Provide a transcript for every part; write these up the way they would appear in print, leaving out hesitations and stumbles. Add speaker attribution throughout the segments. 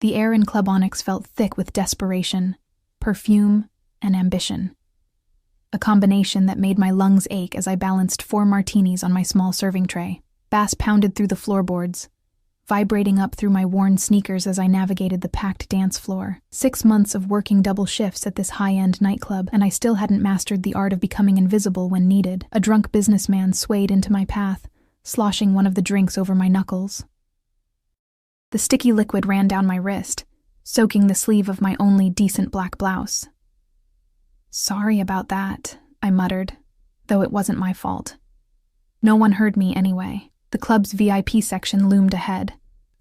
Speaker 1: The air in Club Onyx felt thick with desperation, perfume, and ambition. A combination that made my lungs ache as I balanced 4 martinis on my small serving tray. Bass pounded through the floorboards, vibrating up through my worn sneakers as I navigated the packed dance floor. 6 months of working double shifts at this high-end nightclub, and I still hadn't mastered the art of becoming invisible when needed. A drunk businessman swayed into my path, sloshing one of the drinks over my knuckles. The sticky liquid ran down my wrist, soaking the sleeve of my only decent black blouse. "Sorry about that," I muttered, though it wasn't my fault. No one heard me anyway. The club's VIP section loomed ahead,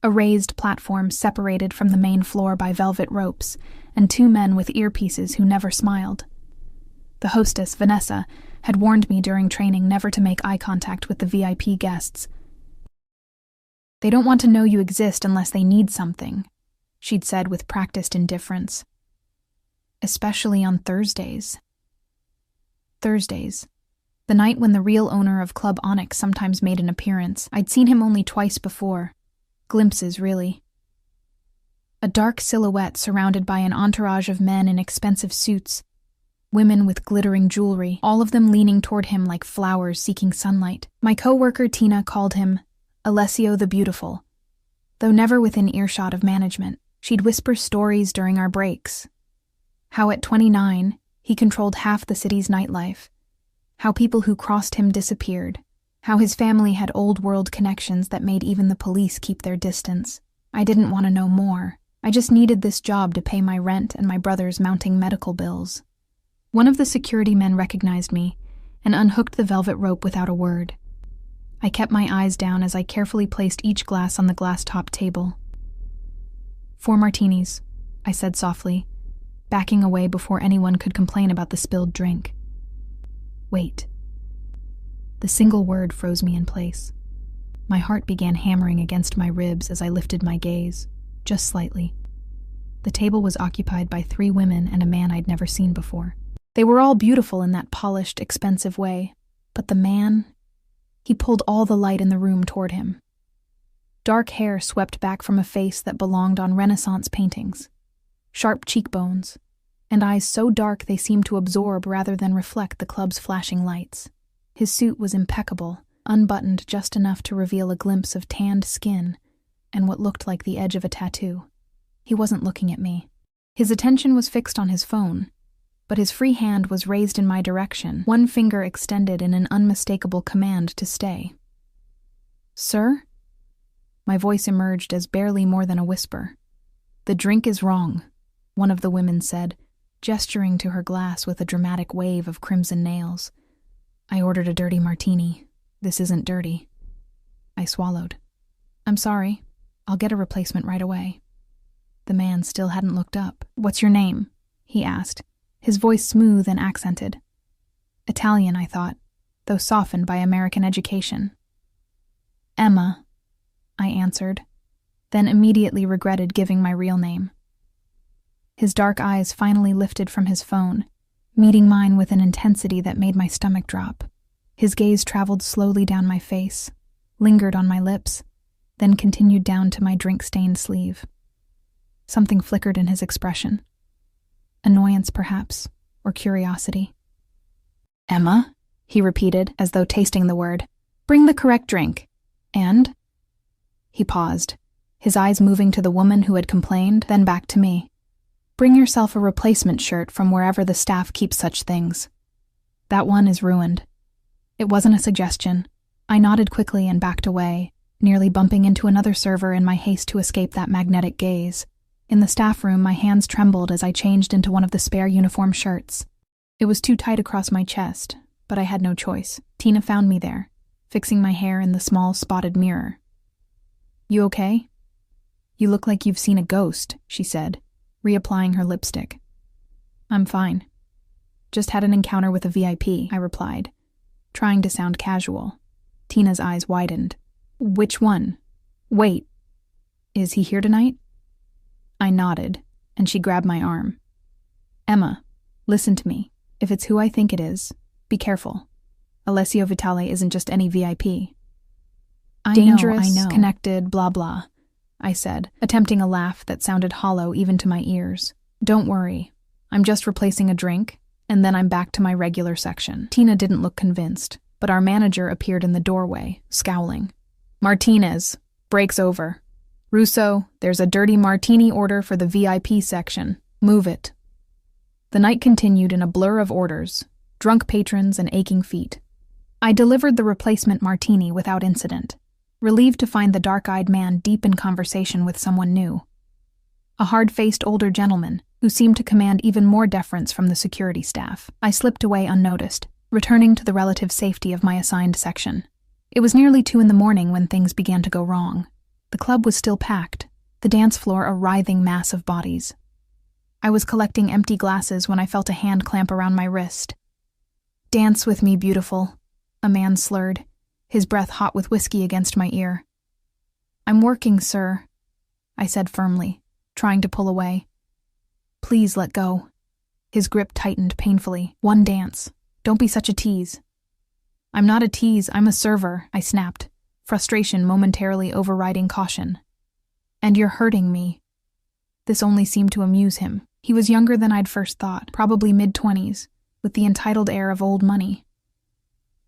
Speaker 1: a raised platform separated from the main floor by velvet ropes, and 2 men with earpieces who never smiled. The hostess, Vanessa, had warned me during training never to make eye contact with the VIP guests. "They don't want to know you exist unless they need something," she'd said with practiced indifference. Especially on Thursdays. Thursdays. The night when the real owner of Club Onyx sometimes made an appearance. I'd seen him only twice before. Glimpses, really. A dark silhouette surrounded by an entourage of men in expensive suits, women with glittering jewelry, all of them leaning toward him like flowers seeking sunlight. My co-worker Tina called him Alessio the Beautiful. Though never within earshot of management, she'd whisper stories during our breaks. How at 29, he controlled half the city's nightlife. How people who crossed him disappeared. How his family had old-world connections that made even the police keep their distance. I didn't want to know more. I just needed this job to pay my rent and my brother's mounting medical bills. One of the security men recognized me and unhooked the velvet rope without a word. I kept my eyes down as I carefully placed each glass on the glass-topped table. 4 martinis, I said softly, backing away before anyone could complain about the spilled drink. Wait. The single word froze me in place. My heart began hammering against my ribs as I lifted my gaze, just slightly. The table was occupied by 3 women and a man I'd never seen before. They were all beautiful in that polished, expensive way, but the man, he pulled all the light in the room toward him. Dark hair swept back from a face that belonged on Renaissance paintings, sharp cheekbones, and eyes so dark they seemed to absorb rather than reflect the club's flashing lights. His suit was impeccable, unbuttoned just enough to reveal a glimpse of tanned skin and what looked like the edge of a tattoo. He wasn't looking at me. His attention was fixed on his phone, but his free hand was raised in my direction, one finger extended in an unmistakable command to stay. "Sir?" My voice emerged as barely more than a whisper. "The drink is wrong," one of the women said, gesturing to her glass with a dramatic wave of crimson nails. "I ordered a dirty martini. This isn't dirty." I swallowed. "I'm sorry. I'll get a replacement right away." The man still hadn't looked up. "What's your name?" he asked, his voice smooth and accented. Italian, I thought, though softened by American education. "Emma," I answered, then immediately regretted giving my real name. His dark eyes finally lifted from his phone, meeting mine with an intensity that made my stomach drop. His gaze traveled slowly down my face, lingered on my lips, then continued down to my drink-stained sleeve. Something flickered in his expression. Annoyance, perhaps, or curiosity. "Emma?" he repeated, as though tasting the word. "Bring the correct drink. And?" He paused, his eyes moving to the woman who had complained, then back to me. "Bring yourself a replacement shirt from wherever the staff keeps such things. That one is ruined." It wasn't a suggestion. I nodded quickly and backed away, nearly bumping into another server in my haste to escape that magnetic gaze. In the staff room, my hands trembled as I changed into one of the spare uniform shirts. It was too tight across my chest, but I had no choice. Tina found me there, fixing my hair in the small spotted mirror. "You okay?" "You look like you've seen a ghost," she said, reapplying her lipstick. "I'm fine. Just had an encounter with a VIP," I replied, trying to sound casual. Tina's eyes widened. "Which one? Wait, is he here tonight?" I nodded, and she grabbed my arm. "Emma, listen to me. If it's who I think it is, be careful. Alessio Vitale isn't just any VIP. Dangerous, I know. Connected, blah blah. I said, attempting a laugh that sounded hollow even to my ears. Don't worry. I'm just replacing a drink, and then I'm back to my regular section. Tina didn't look convinced, but our manager appeared in the doorway, scowling. Martinez, break's over. Russo, there's a dirty martini order for the VIP section. Move it. The night continued in a blur of orders, drunk patrons and aching feet. I delivered the replacement martini without incident, relieved to find the dark-eyed man deep in conversation with someone new. A hard-faced older gentleman who seemed to command even more deference from the security staff. I slipped away unnoticed, returning to the relative safety of my assigned section. It was nearly 2 a.m. when things began to go wrong. The club was still packed, the dance floor a writhing mass of bodies. I was collecting empty glasses when I felt a hand clamp around my wrist. Dance with me, beautiful, a man slurred, his breath hot with whiskey against my ear. I'm working, sir, I said firmly, trying to pull away. Please let go. His grip tightened painfully. One dance. Don't be such a tease. I'm not a tease, I'm a server, I snapped, frustration momentarily overriding caution. And you're hurting me. This only seemed to amuse him. He was younger than I'd first thought, probably mid-20s, with the entitled air of old money.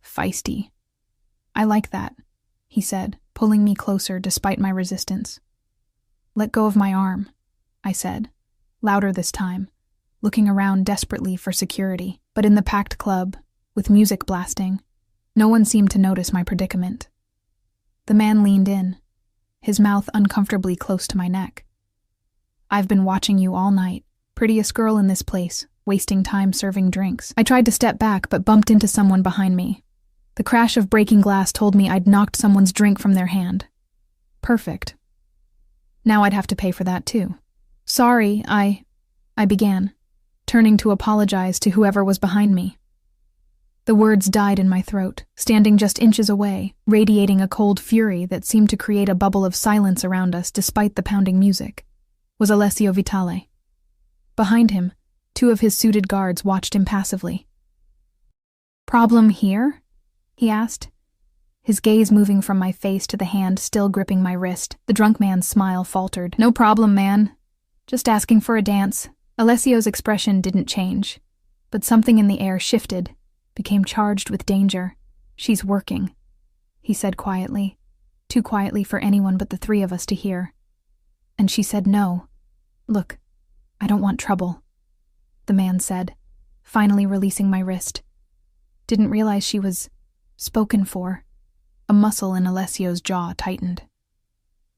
Speaker 1: Feisty. I like that, he said, pulling me closer despite my resistance. Let go of my arm, I said, louder this time, looking around desperately for security. But in the packed club, with music blasting, no one seemed to notice my predicament. The man leaned in, his mouth uncomfortably close to my neck. I've been watching you all night, prettiest girl in this place, wasting time serving drinks. I tried to step back but bumped into someone behind me. The crash of breaking glass told me I'd knocked someone's drink from their hand. Perfect. Now I'd have to pay for that too. Sorry, I began, turning to apologize to whoever was behind me. The words died in my throat, standing just inches away, radiating a cold fury that seemed to create a bubble of silence around us despite the pounding music, was Alessio Vitale. Behind him, 2 of his suited guards watched impassively. Problem here? He asked, his gaze moving from my face to the hand still gripping my wrist. The drunk man's smile faltered. No problem, man. Just asking for a dance. Alessio's expression didn't change, but something in the air shifted, became charged with danger. She's working, he said quietly, too quietly for anyone but the 3 of us to hear. And she said no. Look, I don't want trouble, the man said, finally releasing my wrist. Didn't realize she was spoken for. A muscle in Alessio's jaw tightened.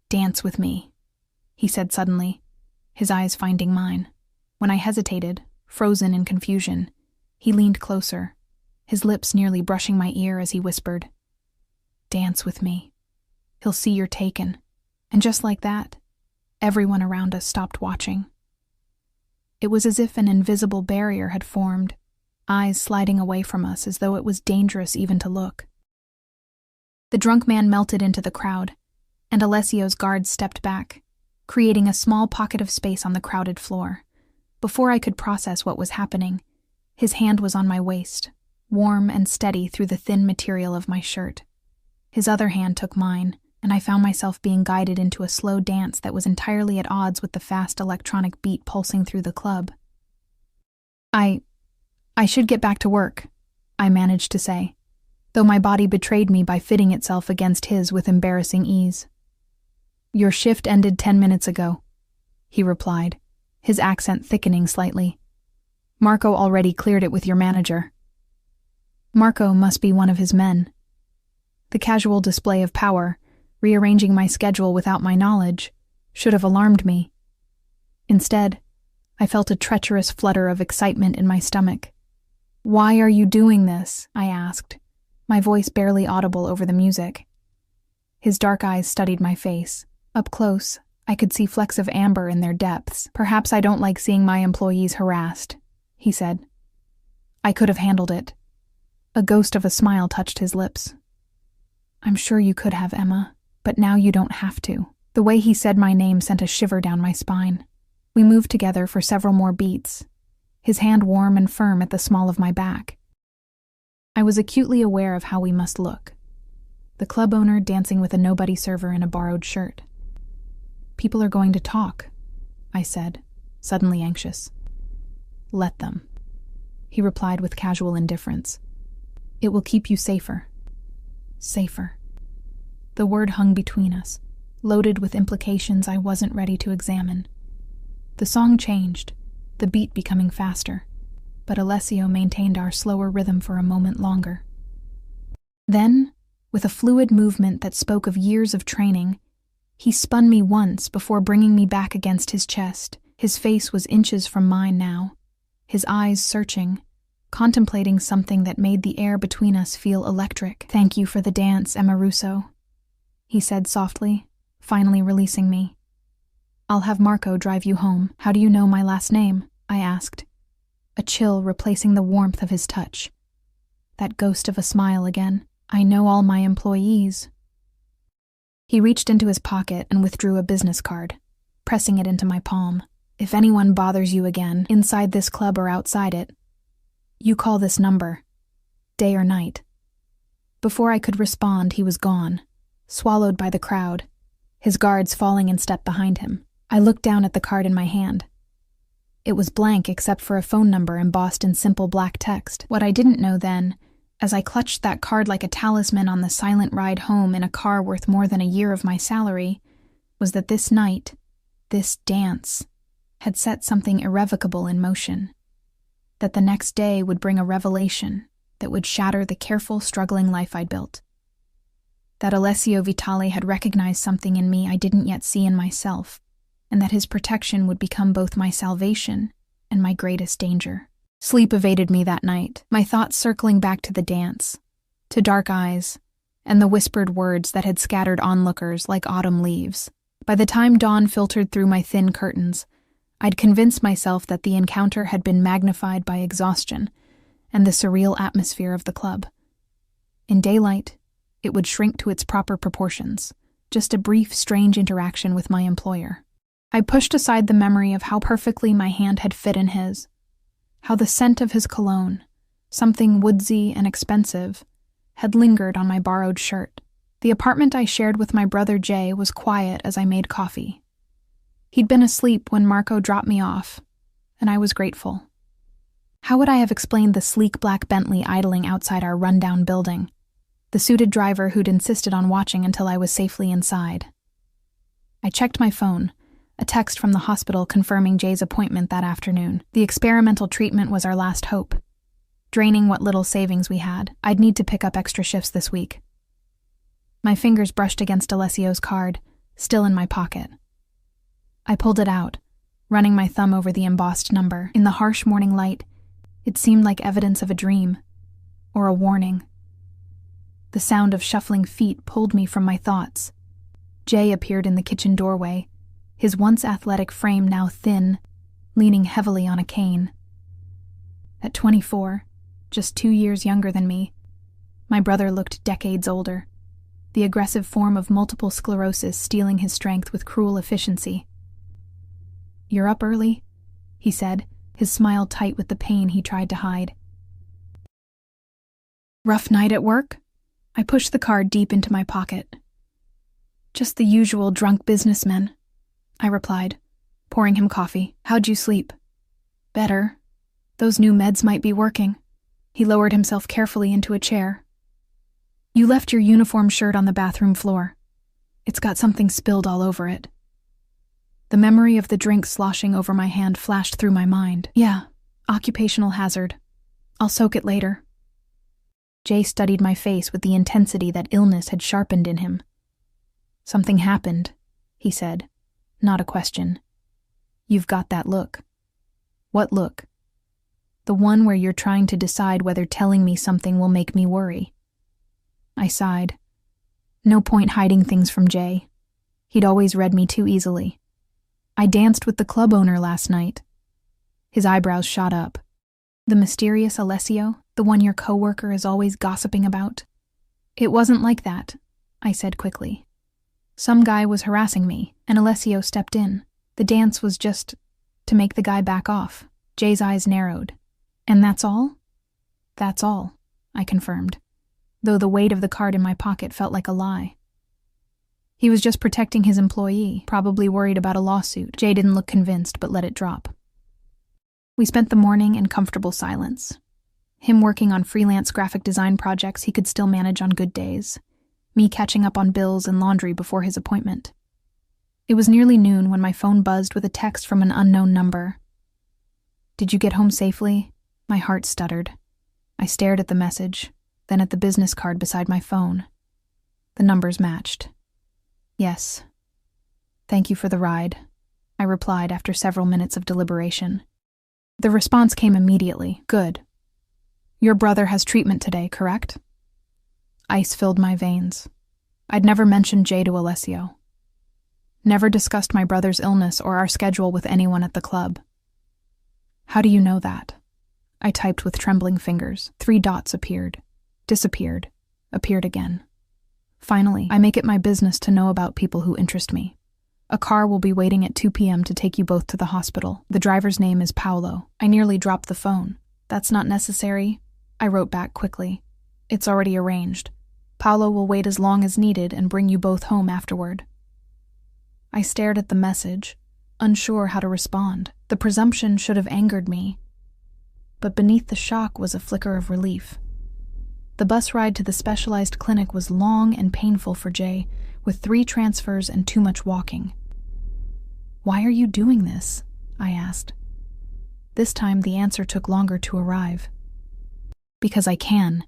Speaker 1: Dance with me, he said suddenly, his eyes finding mine. When I hesitated, frozen in confusion, he leaned closer, his lips nearly brushing my ear as he whispered, Dance with me. He'll see you're taken. And just like that, everyone around us stopped watching. It was as if an invisible barrier had formed, eyes sliding away from us as though it was dangerous even to look. The drunk man melted into the crowd, and Alessio's guards stepped back, creating a small pocket of space on the crowded floor. Before I could process what was happening, his hand was on my waist, warm and steady through the thin material of my shirt. His other hand took mine, and I found myself being guided into a slow dance that was entirely at odds with the fast electronic beat pulsing through the club. I should get back to work, I managed to say, though my body betrayed me by fitting itself against his with embarrassing ease. Your shift ended 10 minutes ago, he replied, his accent thickening slightly. Marco already cleared it with your manager. Marco must be one of his men. The casual display of power, rearranging my schedule without my knowledge, should have alarmed me. Instead, I felt a treacherous flutter of excitement in my stomach. Why are you doing this? I asked, my voice barely audible over the music. His dark eyes studied my face. Up close, I could see flecks of amber in their depths. Perhaps I don't like seeing my employees harassed, he said. I could have handled it. A ghost of a smile touched his lips. I'm sure you could have, Emma, but now you don't have to. The way he said my name sent a shiver down my spine. We moved together for several more beats, his hand warm and firm at the small of my back. I was acutely aware of how we must look. The club owner dancing with a nobody server in a borrowed shirt. People are going to talk, I said, suddenly anxious. Let them, he replied with casual indifference. It will keep you safer. Safer. The word hung between us, loaded with implications I wasn't ready to examine. The song changed, the beat becoming faster, but Alessio maintained our slower rhythm for a moment longer. Then, with a fluid movement that spoke of years of training, he spun me once before bringing me back against his chest. His face was inches from mine now, his eyes searching, contemplating something that made the air between us feel electric. Thank you for the dance, Emma Russo, he said softly, finally releasing me. I'll have Marco drive you home. How do you know my last name? I asked, a chill replacing the warmth of his touch. That ghost of a smile again. I know all my employees. He reached into his pocket and withdrew a business card, pressing it into my palm. If anyone bothers you again, inside this club or outside it, you call this number, day or night. Before I could respond, he was gone, swallowed by the crowd, his guards falling in step behind him. I looked down at the card in my hand. It was blank except for a phone number embossed in simple black text. What I didn't know then, as I clutched that card like a talisman on the silent ride home in a car worth more than a year of my salary, was that this night, this dance, had set something irrevocable in motion. That the next day would bring a revelation that would shatter the careful, struggling life I'd built. That Alessio Vitale had recognized something in me I didn't yet see in myself, and that his protection would become both my salvation and my greatest danger. Sleep evaded me that night, my thoughts circling back to the dance, to dark eyes, and the whispered words that had scattered onlookers like autumn leaves. By the time dawn filtered through my thin curtains, I'd convinced myself that the encounter had been magnified by exhaustion and the surreal atmosphere of the club. In daylight, it would shrink to its proper proportions, just a brief, strange interaction with my employer. I pushed aside the memory of how perfectly my hand had fit in his, how the scent of his cologne, something woodsy and expensive, had lingered on my borrowed shirt. The apartment I shared with my brother Jay was quiet as I made coffee. He'd been asleep when Marco dropped me off, and I was grateful. How would I have explained the sleek black Bentley idling outside our rundown building, the suited driver who'd insisted on watching until I was safely inside? I checked my phone, a text from the hospital confirming Jay's appointment that afternoon. The experimental treatment was our last hope. Draining what little savings we had, I'd need to pick up extra shifts this week. My fingers brushed against Alessio's card, still in my pocket. I pulled it out, running my thumb over the embossed number. In the harsh morning light, it seemed like evidence of a dream, or a warning. The sound of shuffling feet pulled me from my thoughts. Jay appeared in the kitchen doorway, his once athletic frame now thin, leaning heavily on a cane. At 24, just 2 years younger than me, my brother looked decades older, the aggressive form of multiple sclerosis stealing his strength with cruel efficiency. "You're up early?" he said, his smile tight with the pain he tried to hide. "Rough night at work?" I pushed the card deep into my pocket. "Just the usual drunk businessmen," I replied, pouring him coffee. "How'd you sleep?" "Better. Those new meds might be working." He lowered himself carefully into a chair. "You left your uniform shirt on the bathroom floor. It's got something spilled all over it." The memory of the drink sloshing over my hand flashed through my mind. "Yeah, occupational hazard. I'll soak it later." Jay studied my face with the intensity that illness had sharpened in him. "Something happened," he said, not a question. "You've got that look." "What look?" "The one where you're trying to decide whether telling me something will make me worry." I sighed. No point hiding things from Jay. He'd always read me too easily. "I danced with the club owner last night." His eyebrows shot up. "The mysterious Alessio, the one your coworker is always gossiping about?" "It wasn't like that," I said quickly. "Some guy was harassing me, and Alessio stepped in. The dance was just to make the guy back off." Jay's eyes narrowed. "And that's all?" "That's all," I confirmed, though the weight of the card in my pocket felt like a lie. He was just protecting his employee, probably worried about a lawsuit. Jay didn't look convinced, but let it drop. We spent the morning in comfortable silence. Him working on freelance graphic design projects he could still manage on good days. Me catching up on bills and laundry before his appointment. It was nearly noon when my phone buzzed with a text from an unknown number. "Did you get home safely?" My heart stuttered. I stared at the message, then at the business card beside my phone. The numbers matched. "Yes. Thank you for the ride," I replied after several minutes of deliberation. The response came immediately. "Good. Your brother has treatment today, correct?" Ice filled my veins. I'd never mentioned Jay to Alessio. Never discussed my brother's illness or our schedule with anyone at the club. "How do you know that?" I typed with trembling fingers. 3 dots appeared, disappeared, appeared again. "Finally, I make it my business to know about people who interest me. A car will be waiting at 2 p.m. to take you both to the hospital. The driver's name is Paolo." I nearly dropped the phone. "That's not necessary," I wrote back quickly. "It's already arranged. Paolo will wait as long as needed and bring you both home afterward." I stared at the message, unsure how to respond. The presumption should have angered me. But beneath the shock was a flicker of relief. The bus ride to the specialized clinic was long and painful for Jay, with 3 transfers and too much walking. "Why are you doing this?" I asked. This time the answer took longer to arrive. "Because I can.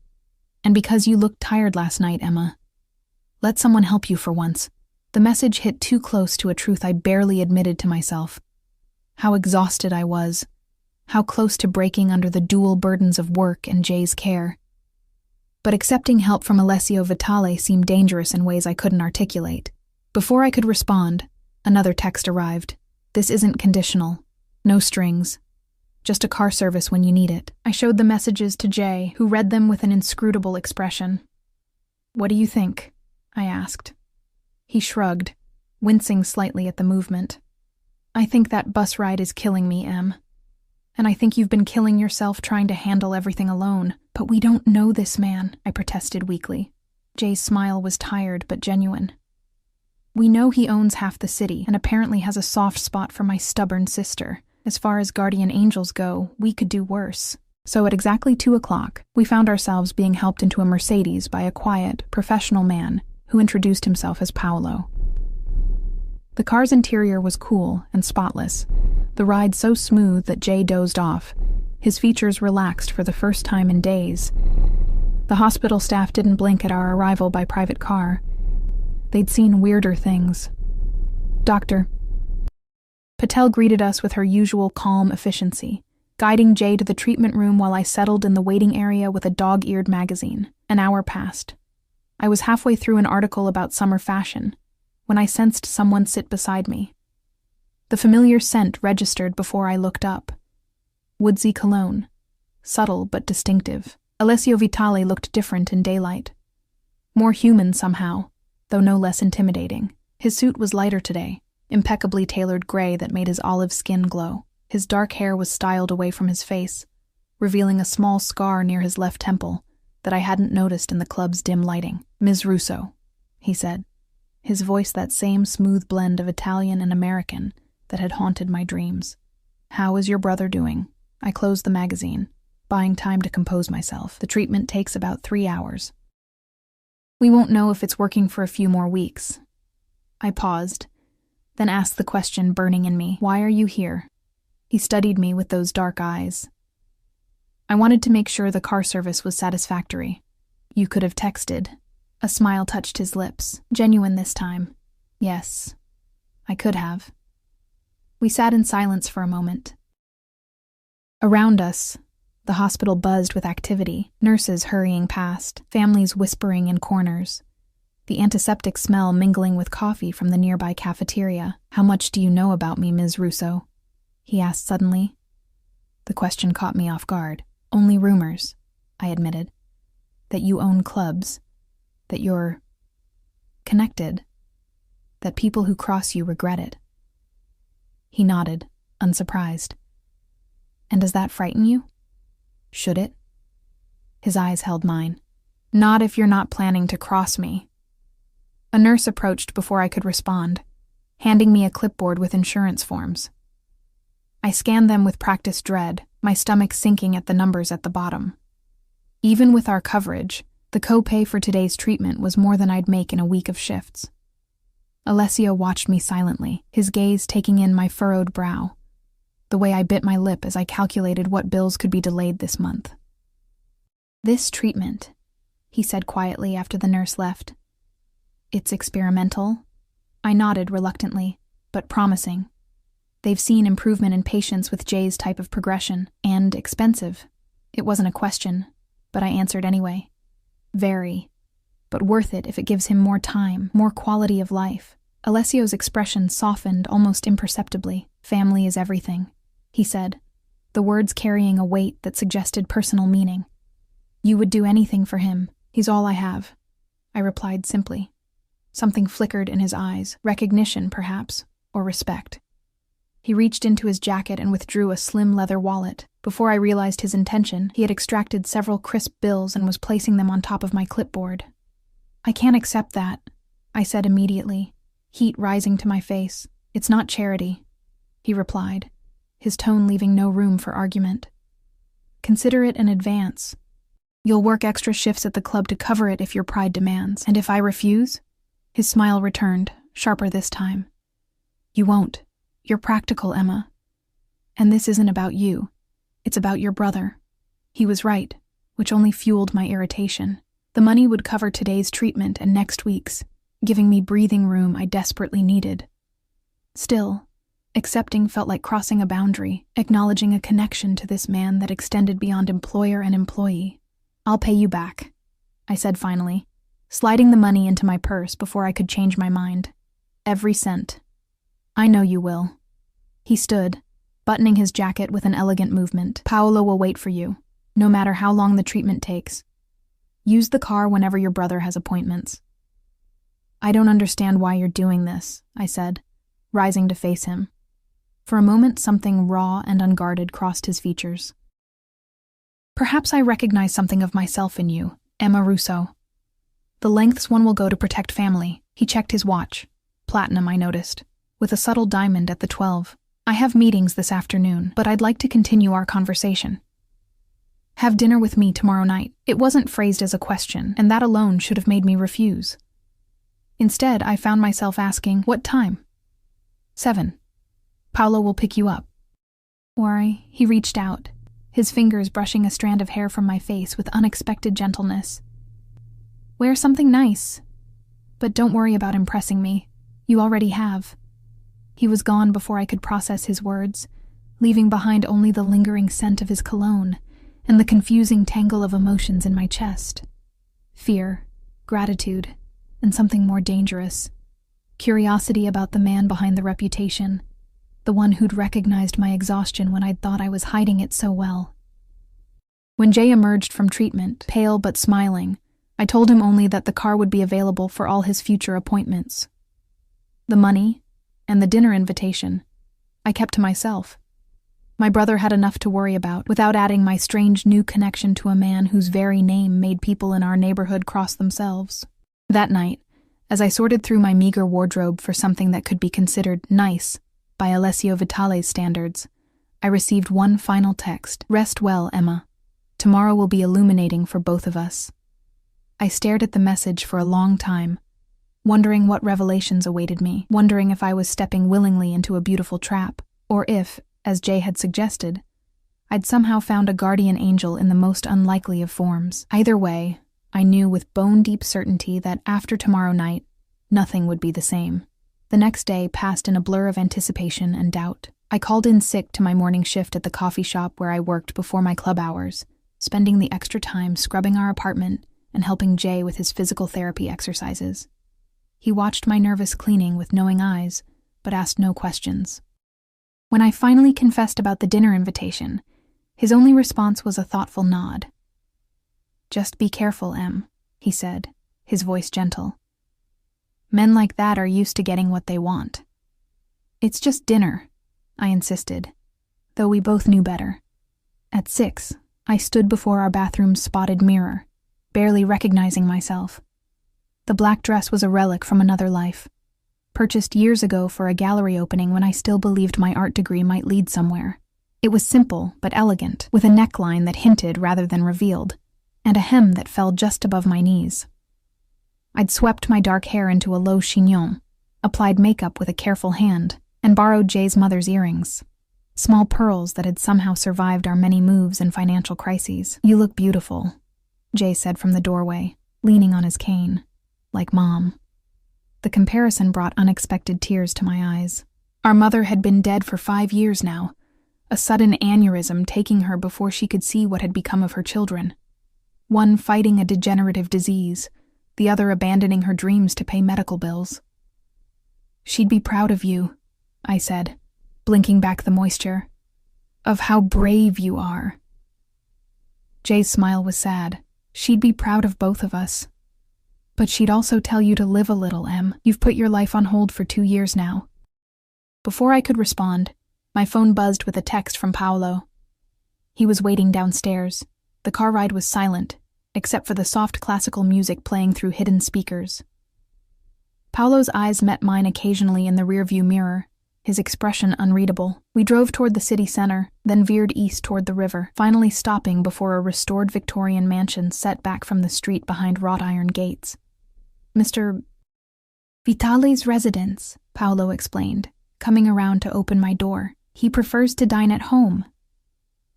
Speaker 1: And because you looked tired last night, Emma. Let someone help you for once." The message hit too close to a truth I barely admitted to myself. How exhausted I was. How close to breaking under the dual burdens of work and Jay's care. But accepting help from Alessio Vitale seemed dangerous in ways I couldn't articulate. Before I could respond, another text arrived. "This isn't conditional. No strings. Just a car service when you need it." I showed the messages to Jay, who read them with an inscrutable expression. "What do you think?" I asked. He shrugged, wincing slightly at the movement. "I think that bus ride is killing me, Em. And I think you've been killing yourself trying to handle everything alone. But we don't know this man," I protested weakly. Jay's smile was tired but genuine. "We know he owns half the city and apparently has a soft spot for my stubborn sister. As far as guardian angels go, we could do worse." So at exactly 2 o'clock, we found ourselves being helped into a Mercedes by a quiet, professional man who introduced himself as Paolo. The car's interior was cool and spotless, the ride so smooth that Jay dozed off, his features relaxed for the first time in days. The hospital staff didn't blink at our arrival by private car. They'd seen weirder things. "Doctor." Patel greeted us with her usual calm efficiency, guiding Jay to the treatment room while I settled in the waiting area with a dog-eared magazine. An hour passed. I was halfway through an article about summer fashion when I sensed someone sit beside me. The familiar scent registered before I looked up. Woodsy cologne, subtle but distinctive. Alessio Vitale looked different in daylight. More human somehow, though no less intimidating. His suit was lighter today, impeccably tailored gray that made his olive skin glow. His dark hair was styled away from his face, revealing a small scar near his left temple that I hadn't noticed in the club's dim lighting. "Ms. Russo," he said, his voice that same smooth blend of Italian and American that had haunted my dreams. "How is your brother doing?" I closed the magazine, buying time to compose myself. "The treatment takes about 3 hours. We won't know if it's working for a few more weeks." I paused, then asked the question burning in me. "Why are you here?" He studied me with those dark eyes. "I wanted to make sure the car service was satisfactory. You could have texted." A smile touched his lips, genuine this time. "Yes, I could have." We sat in silence for a moment. Around us, the hospital buzzed with activity, nurses hurrying past, families whispering in corners, the antiseptic smell mingling with coffee from the nearby cafeteria. "How much do you know about me, Ms. Russo?" he asked suddenly. The question caught me off guard. "Only rumors," I admitted. "That you own clubs, that you're connected, that people who cross you regret it." He nodded, unsurprised. "And does that frighten you? Should it?" His eyes held mine. "Not if you're not planning to cross me." A nurse approached before I could respond, handing me a clipboard with insurance forms. I scanned them with practiced dread, my stomach sinking at the numbers at the bottom. Even with our coverage, the copay for today's treatment was more than I'd make in a week of shifts. Alessio watched me silently, his gaze taking in my furrowed brow, the way I bit my lip as I calculated what bills could be delayed this month. "This treatment," he said quietly after the nurse left. "It's experimental." I nodded reluctantly, but promising. They've seen improvement in patients with Jay's type of progression, and expensive. It wasn't a question, but I answered anyway. Very. But worth it if it gives him more time, more quality of life. Alessio's expression softened almost imperceptibly. "Family is everything," he said, the words carrying a weight that suggested personal meaning. "You would do anything for him. He's all I have," I replied simply. Something flickered in his eyes, recognition perhaps, or respect. He reached into his jacket and withdrew a slim leather wallet. Before I realized his intention, he had extracted several crisp bills and was placing them on top of my clipboard. "I can't accept that," I said immediately, heat rising to my face. "It's not charity," he replied, his tone leaving no room for argument. "Consider it an advance. You'll work extra shifts at the club to cover it if your pride demands. And if I refuse?" His smile returned, sharper this time. "You won't. You're practical, Emma. And this isn't about you. It's about your brother." He was right, which only fueled my irritation. The money would cover today's treatment and next week's, giving me breathing room I desperately needed. Still, accepting felt like crossing a boundary, acknowledging a connection to this man that extended beyond employer and employee. "I'll pay you back," I said finally, sliding the money into my purse before I could change my mind. "Every cent." "I know you will." He stood, buttoning his jacket with an elegant movement. "Paolo will wait for you, no matter how long the treatment takes. Use the car whenever your brother has appointments." "I don't understand why you're doing this," I said, rising to face him. For a moment, something raw and unguarded crossed his features. "Perhaps I recognize something of myself in you, Emma Russo. The lengths one will go to protect family." He checked his watch. Platinum, I noticed, with a subtle diamond at the 12. "I have meetings this afternoon, but I'd like to continue our conversation. Have dinner with me tomorrow night." It wasn't phrased as a question, and that alone should have made me refuse. Instead, I found myself asking, "What time?" 7. "Paolo will pick you up." He reached out, his fingers brushing a strand of hair from my face with unexpected gentleness. "Wear something nice. But don't worry about impressing me. You already have." He was gone before I could process his words, leaving behind only the lingering scent of his cologne and the confusing tangle of emotions in my chest. Fear, gratitude, and something more dangerous. Curiosity about the man behind the reputation, the one who'd recognized my exhaustion when I'd thought I was hiding it so well. When Jay emerged from treatment, pale but smiling, I told him only that the car would be available for all his future appointments. The money, and the dinner invitation, I kept to myself. My brother had enough to worry about, without adding my strange new connection to a man whose very name made people in our neighborhood cross themselves. That night, as I sorted through my meager wardrobe for something that could be considered nice by Alessio Vitale's standards, I received one final text. "Rest well, Emma. Tomorrow will be illuminating for both of us." I stared at the message for a long time, wondering what revelations awaited me, wondering if I was stepping willingly into a beautiful trap, or if, as Jay had suggested, I'd somehow found a guardian angel in the most unlikely of forms. Either way, I knew with bone-deep certainty that after tomorrow night, nothing would be the same. The next day passed in a blur of anticipation and doubt. I called in sick to my morning shift at the coffee shop where I worked before my club hours, spending the extra time scrubbing our apartment and helping Jay with his physical therapy exercises. He watched my nervous cleaning with knowing eyes, but asked no questions. When I finally confessed about the dinner invitation, his only response was a thoughtful nod. "Just be careful, Em," he said, his voice gentle. "Men like that are used to getting what they want." "It's just dinner," I insisted, though we both knew better. At 6, I stood before our bathroom's spotted mirror, barely recognizing myself. The black dress was a relic from another life, purchased years ago for a gallery opening when I still believed my art degree might lead somewhere. It was simple but elegant, with a neckline that hinted rather than revealed, and a hem that fell just above my knees. I'd swept my dark hair into a low chignon, applied makeup with a careful hand, and borrowed Jay's mother's earrings. Small pearls that had somehow survived our many moves and financial crises. "You look beautiful," Jay said from the doorway, leaning on his cane. "Like Mom." The comparison brought unexpected tears to my eyes. Our mother had been dead for 5 years now, a sudden aneurysm taking her before she could see what had become of her children. One fighting a degenerative disease, the other abandoning her dreams to pay medical bills. "She'd be proud of you," I said, blinking back the moisture. "Of how brave you are." Jay's smile was sad. "She'd be proud of both of us. But she'd also tell you to live a little, Em. You've put your life on hold for 2 years now." Before I could respond, my phone buzzed with a text from Paolo. He was waiting downstairs. The car ride was silent, except for the soft classical music playing through hidden speakers. Paolo's eyes met mine occasionally in the rearview mirror, his expression unreadable. We drove toward the city center, then veered east toward the river, finally stopping before a restored Victorian mansion set back from the street behind wrought iron gates. "Mr. Vitale's residence," Paolo explained, coming around to open my door. "He prefers to dine at home."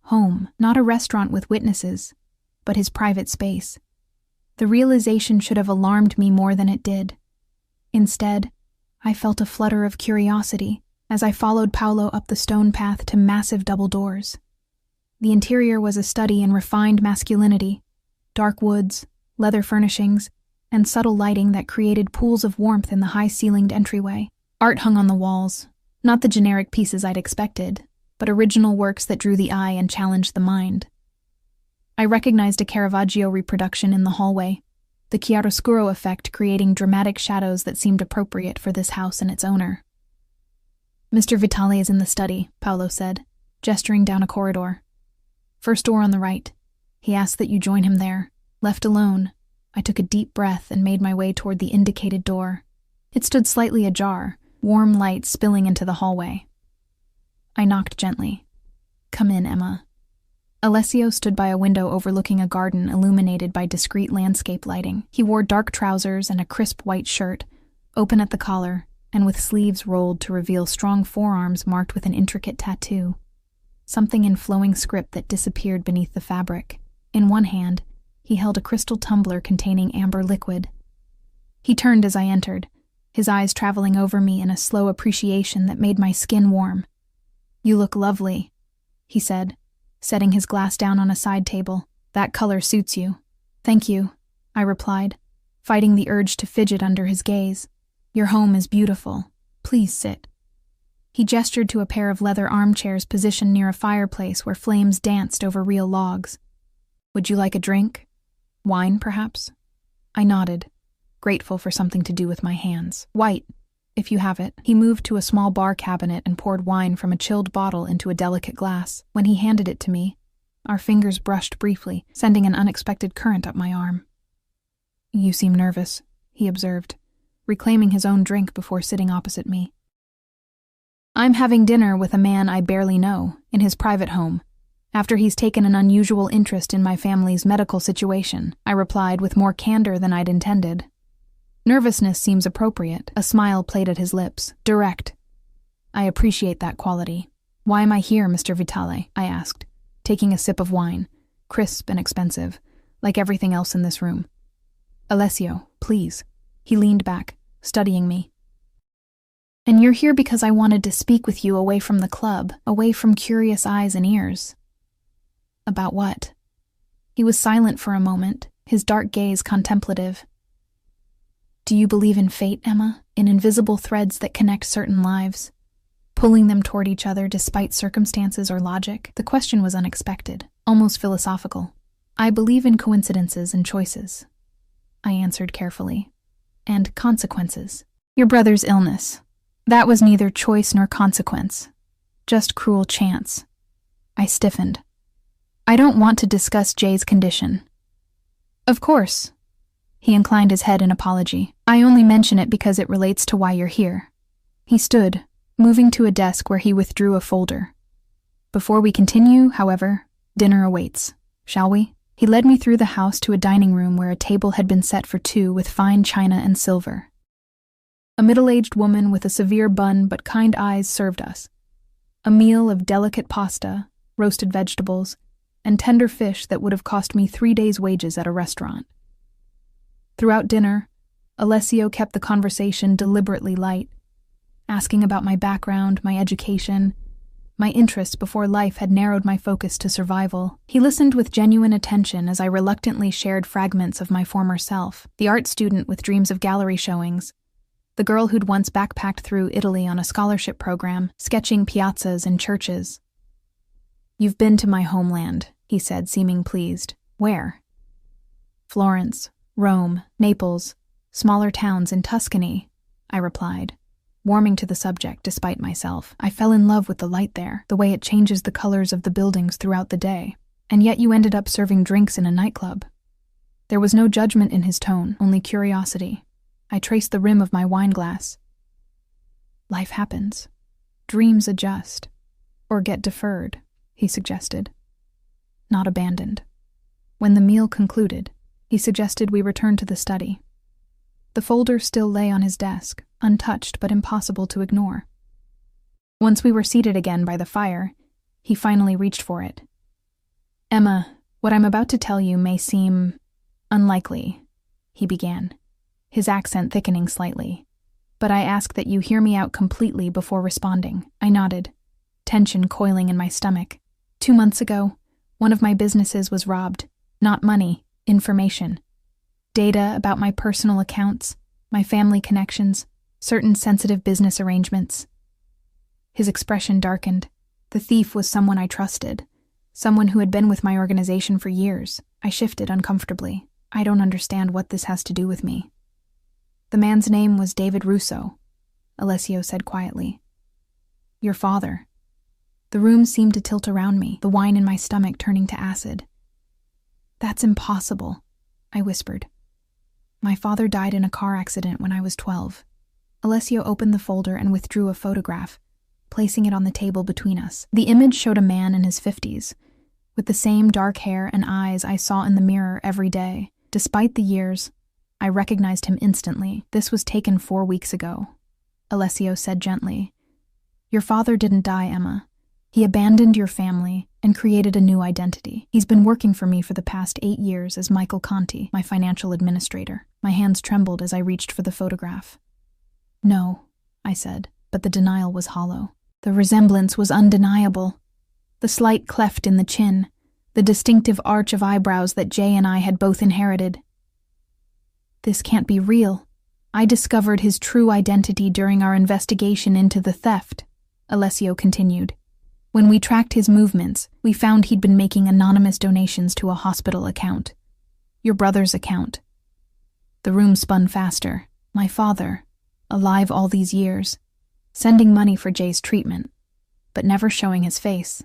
Speaker 1: Home, not a restaurant with witnesses, but his private space. The realization should have alarmed me more than it did. Instead, I felt a flutter of curiosity as I followed Paolo up the stone path to massive double doors. The interior was a study in refined masculinity, dark woods, leather furnishings, and subtle lighting that created pools of warmth in the high-ceilinged entryway. Art hung on the walls, not the generic pieces I'd expected, but original works that drew the eye and challenged the mind. I recognized a Caravaggio reproduction in the hallway, the chiaroscuro effect creating dramatic shadows that seemed appropriate for this house and its owner. "Mr. Vitale is in the study," Paolo said, gesturing down a corridor. "First door on the right. He asked that you join him there." Left alone, I took a deep breath and made my way toward the indicated door. It stood slightly ajar, warm light spilling into the hallway. I knocked gently. "Come in, Emma." Alessio stood by a window overlooking a garden illuminated by discreet landscape lighting. He wore dark trousers and a crisp white shirt, open at the collar, and with sleeves rolled to reveal strong forearms marked with an intricate tattoo. Something in flowing script that disappeared beneath the fabric. In one hand, he held a crystal tumbler containing amber liquid. He turned as I entered, his eyes traveling over me in a slow appreciation that made my skin warm. "You look lovely," he said, setting his glass down on a side table. "That color suits you." "Thank you," I replied, fighting the urge to fidget under his gaze. "Your home is beautiful. Please sit." He gestured to a pair of leather armchairs positioned near a fireplace where flames danced over real logs. "Would you like a drink? Wine, perhaps?" I nodded, grateful for something to do with my hands. "White, if you have it." He moved to a small bar cabinet and poured wine from a chilled bottle into a delicate glass. When he handed it to me, our fingers brushed briefly, sending an unexpected current up my arm. "You seem nervous," he observed, reclaiming his own drink before sitting opposite me. "I'm having dinner with a man I barely know, in his private home, after he's taken an unusual interest in my family's medical situation," I replied with more candor than I'd intended. "Nervousness seems appropriate." A smile played at his lips, direct. "I appreciate that quality. Why am I here, Mr. Vitale?" I asked, taking a sip of wine, crisp and expensive, like everything else in this room. "Alessio, please." He leaned back, studying me. "And you're here because I wanted to speak with you away from the club, away from curious eyes and ears." "About what?" He was silent for a moment, his dark gaze contemplative. "Do you believe in fate, Emma? In invisible threads that connect certain lives, pulling them toward each other despite circumstances or logic?" The question was unexpected, almost philosophical. "I believe in coincidences and choices," I answered carefully. "And consequences. Your brother's illness. That was neither choice nor consequence. Just cruel chance." I stiffened. "I don't want to discuss Jay's condition." "Of course. He inclined his head in apology. I only mention it because it relates to why you're here. He stood, moving to a desk where he withdrew a folder. Before we continue, however, dinner awaits. Shall we? He led me through the house to a dining room where a table had been set for two with fine china and silver. A middle-aged woman with a severe bun but kind eyes served us. A meal of delicate pasta, roasted vegetables, and tender fish that would have cost me 3 days' wages at a restaurant. Throughout dinner, Alessio kept the conversation deliberately light, asking about my background, my education, my interests before life had narrowed my focus to survival. He listened with genuine attention as I reluctantly shared fragments of my former self, the art student with dreams of gallery showings, the girl who'd once backpacked through Italy on a scholarship program, sketching piazzas and churches. You've been to my homeland, he said, seeming pleased. Where? Florence, Rome, Naples, smaller towns in Tuscany, I replied, warming to the subject despite myself. I fell in love with the light there, the way it changes the colors of the buildings throughout the day. And yet you ended up serving drinks in a nightclub. There was no judgment in his tone, only curiosity. I traced the rim of my wine glass. Life happens. Dreams adjust. Or get deferred, he suggested. Not abandoned. When the meal concluded, he suggested we return to the study. The folder still lay on his desk, untouched but impossible to ignore. Once we were seated again by the fire, he finally reached for it. Emma, what I'm about to tell you may seem unlikely, he began, his accent thickening slightly. But I ask that you hear me out completely before responding. I nodded, tension coiling in my stomach. 2 months ago, one of my businesses was robbed. Not money, information. Data about my personal accounts, my family connections, certain sensitive business arrangements. His expression darkened. The thief was someone I trusted, someone who had been with my organization for years. I shifted uncomfortably. I don't understand what this has to do with me. The man's name was David Russo, Alessio said quietly. Your father. The room seemed to tilt around me, the wine in my stomach turning to acid. That's impossible, I whispered. My father died in a car accident when I was 12. Alessio opened the folder and withdrew a photograph, placing it on the table between us. The image showed a man in his 50s, with the same dark hair and eyes I saw in the mirror every day. Despite the years, I recognized him instantly. This was taken 4 weeks ago, Alessio said gently. Your father didn't die, Emma. He abandoned your family and created a new identity. He's been working for me for the past 8 years as Michael Conti, my financial administrator. My hands trembled as I reached for the photograph. No, I said, but the denial was hollow. The resemblance was undeniable. The slight cleft in the chin, the distinctive arch of eyebrows that Jay and I had both inherited. This can't be real. I discovered his true identity during our investigation into the theft, Alessio continued. When we tracked his movements, we found he'd been making anonymous donations to a hospital account. Your brother's account. The room spun faster. My father, alive all these years, sending money for Jay's treatment, but never showing his face,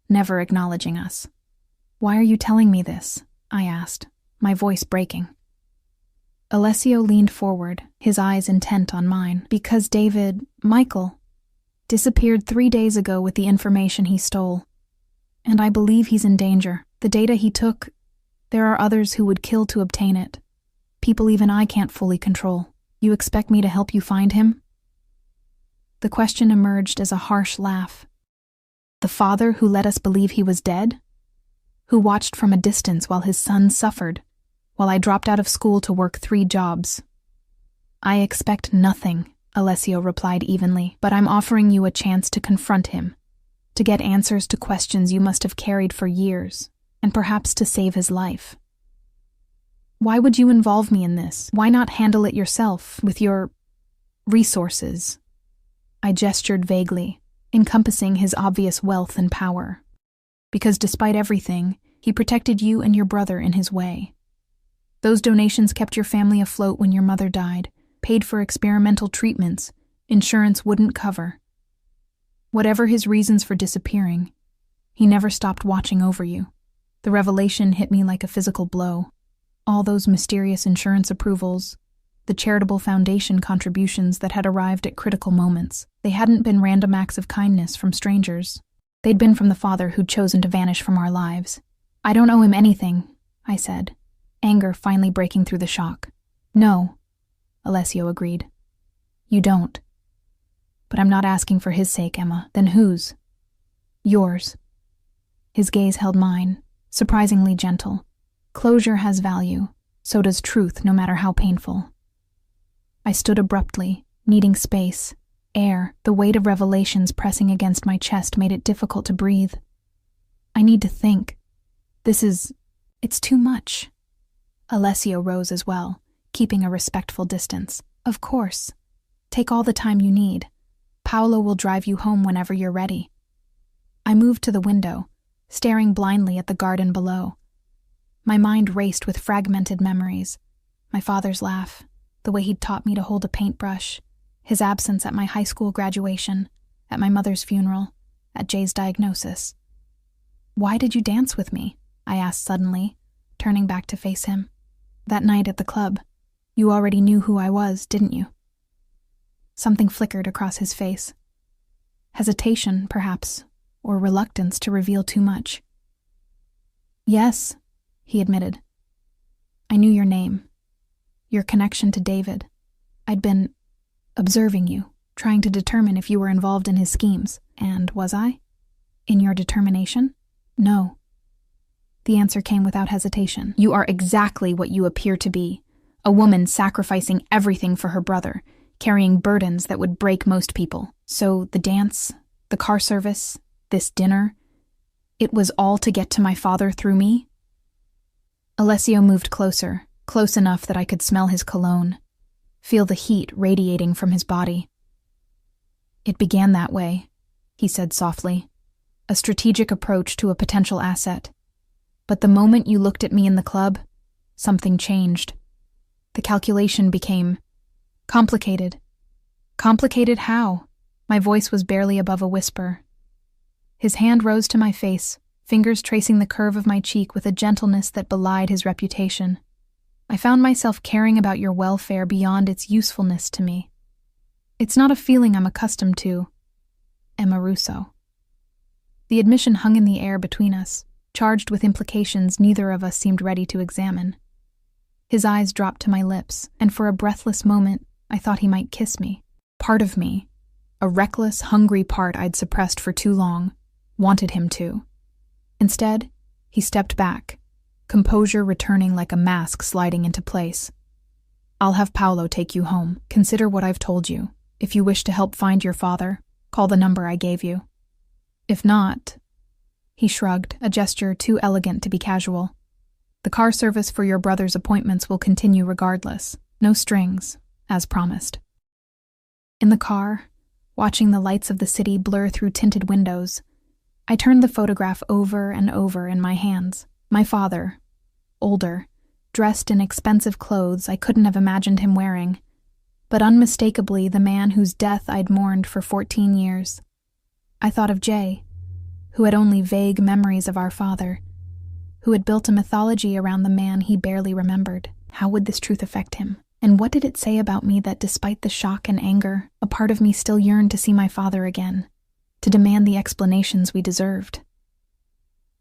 Speaker 1: never acknowledging us. Why are you telling me this? I asked, my voice breaking. Alessio leaned forward, his eyes intent on mine. Because Michael, disappeared 3 days ago with the information he stole. And I believe he's in danger. The data he took, there are others who would kill to obtain it. People even I can't fully control. You expect me to help you find him? The question emerged as a harsh laugh. The father who let us believe he was dead? Who watched from a distance while his son suffered, while I dropped out of school to work 3 jobs? I expect nothing, Alessio replied evenly, but I'm offering you a chance to confront him, to get answers to questions you must have carried for years, and perhaps to save his life. Why would you involve me in this? Why not handle it yourself, with your resources? I gestured vaguely, encompassing his obvious wealth and power. Because despite everything, he protected you and your brother in his way. Those donations kept your family afloat when your mother died, paid for experimental treatments insurance wouldn't cover. Whatever his reasons for disappearing, he never stopped watching over you. The revelation hit me like a physical blow. All those mysterious insurance approvals, the charitable foundation contributions that had arrived at critical moments. They hadn't been random acts of kindness from strangers. They'd been from the father who'd chosen to vanish from our lives. I don't owe him anything, I said, anger finally breaking through the shock. No, Alessio agreed. You don't. But I'm not asking for his sake, Emma. Then whose? Yours. His gaze held mine, surprisingly gentle. Closure has value. So does truth, no matter how painful. I stood abruptly, needing space, air. The weight of revelations pressing against my chest made it difficult to breathe. I need to think. It's too much. Alessio rose as well, keeping a respectful distance. Of course. Take all the time you need. Paolo will drive you home whenever you're ready. I moved to the window, staring blindly at the garden below. My mind raced with fragmented memories. My father's laugh, the way he'd taught me to hold a paintbrush, his absence at my high school graduation, at my mother's funeral, at Jay's diagnosis. Why did you dance with me? I asked suddenly, turning back to face him. That night at the club, you already knew who I was, didn't you? Something flickered across his face. Hesitation, perhaps, or reluctance to reveal too much. Yes, he admitted. I knew your name, your connection to David. I'd been observing you, trying to determine if you were involved in his schemes. And was I? In your determination? No. The answer came without hesitation. You are exactly what you appear to be, a woman sacrificing everything for her brother, carrying burdens that would break most people. So the dance, the car service, this dinner, it was all to get to my father through me? Alessio moved closer, close enough that I could smell his cologne, feel the heat radiating from his body. It began that way, he said softly, a strategic approach to a potential asset. But the moment you looked at me in the club, something changed. The calculation became complicated. Complicated how? My voice was barely above a whisper. His hand rose to my face, fingers tracing the curve of my cheek with a gentleness that belied his reputation. I found myself caring about your welfare beyond its usefulness to me. It's not a feeling I'm accustomed to. Emma Russo. The admission hung in the air between us, charged with implications neither of us seemed ready to examine. His eyes dropped to my lips, and for a breathless moment, I thought he might kiss me. Part of me, a reckless, hungry part I'd suppressed for too long, wanted him to. Instead, he stepped back, composure returning like a mask sliding into place. I'll have Paolo take you home. Consider what I've told you. If you wish to help find your father, call the number I gave you. If not, he shrugged, a gesture too elegant to be casual. The car service for your brother's appointments will continue regardless. No strings, as promised. In the car, watching the lights of the city blur through tinted windows, I turned the photograph over and over in my hands. My father, older, dressed in expensive clothes I couldn't have imagined him wearing, but unmistakably the man whose death I'd mourned for 14 years. I thought of Jay, who had only vague memories of our father, who had built a mythology around the man he barely remembered. How would this truth affect him? And what did it say about me that despite the shock and anger, a part of me still yearned to see my father again, to demand the explanations we deserved?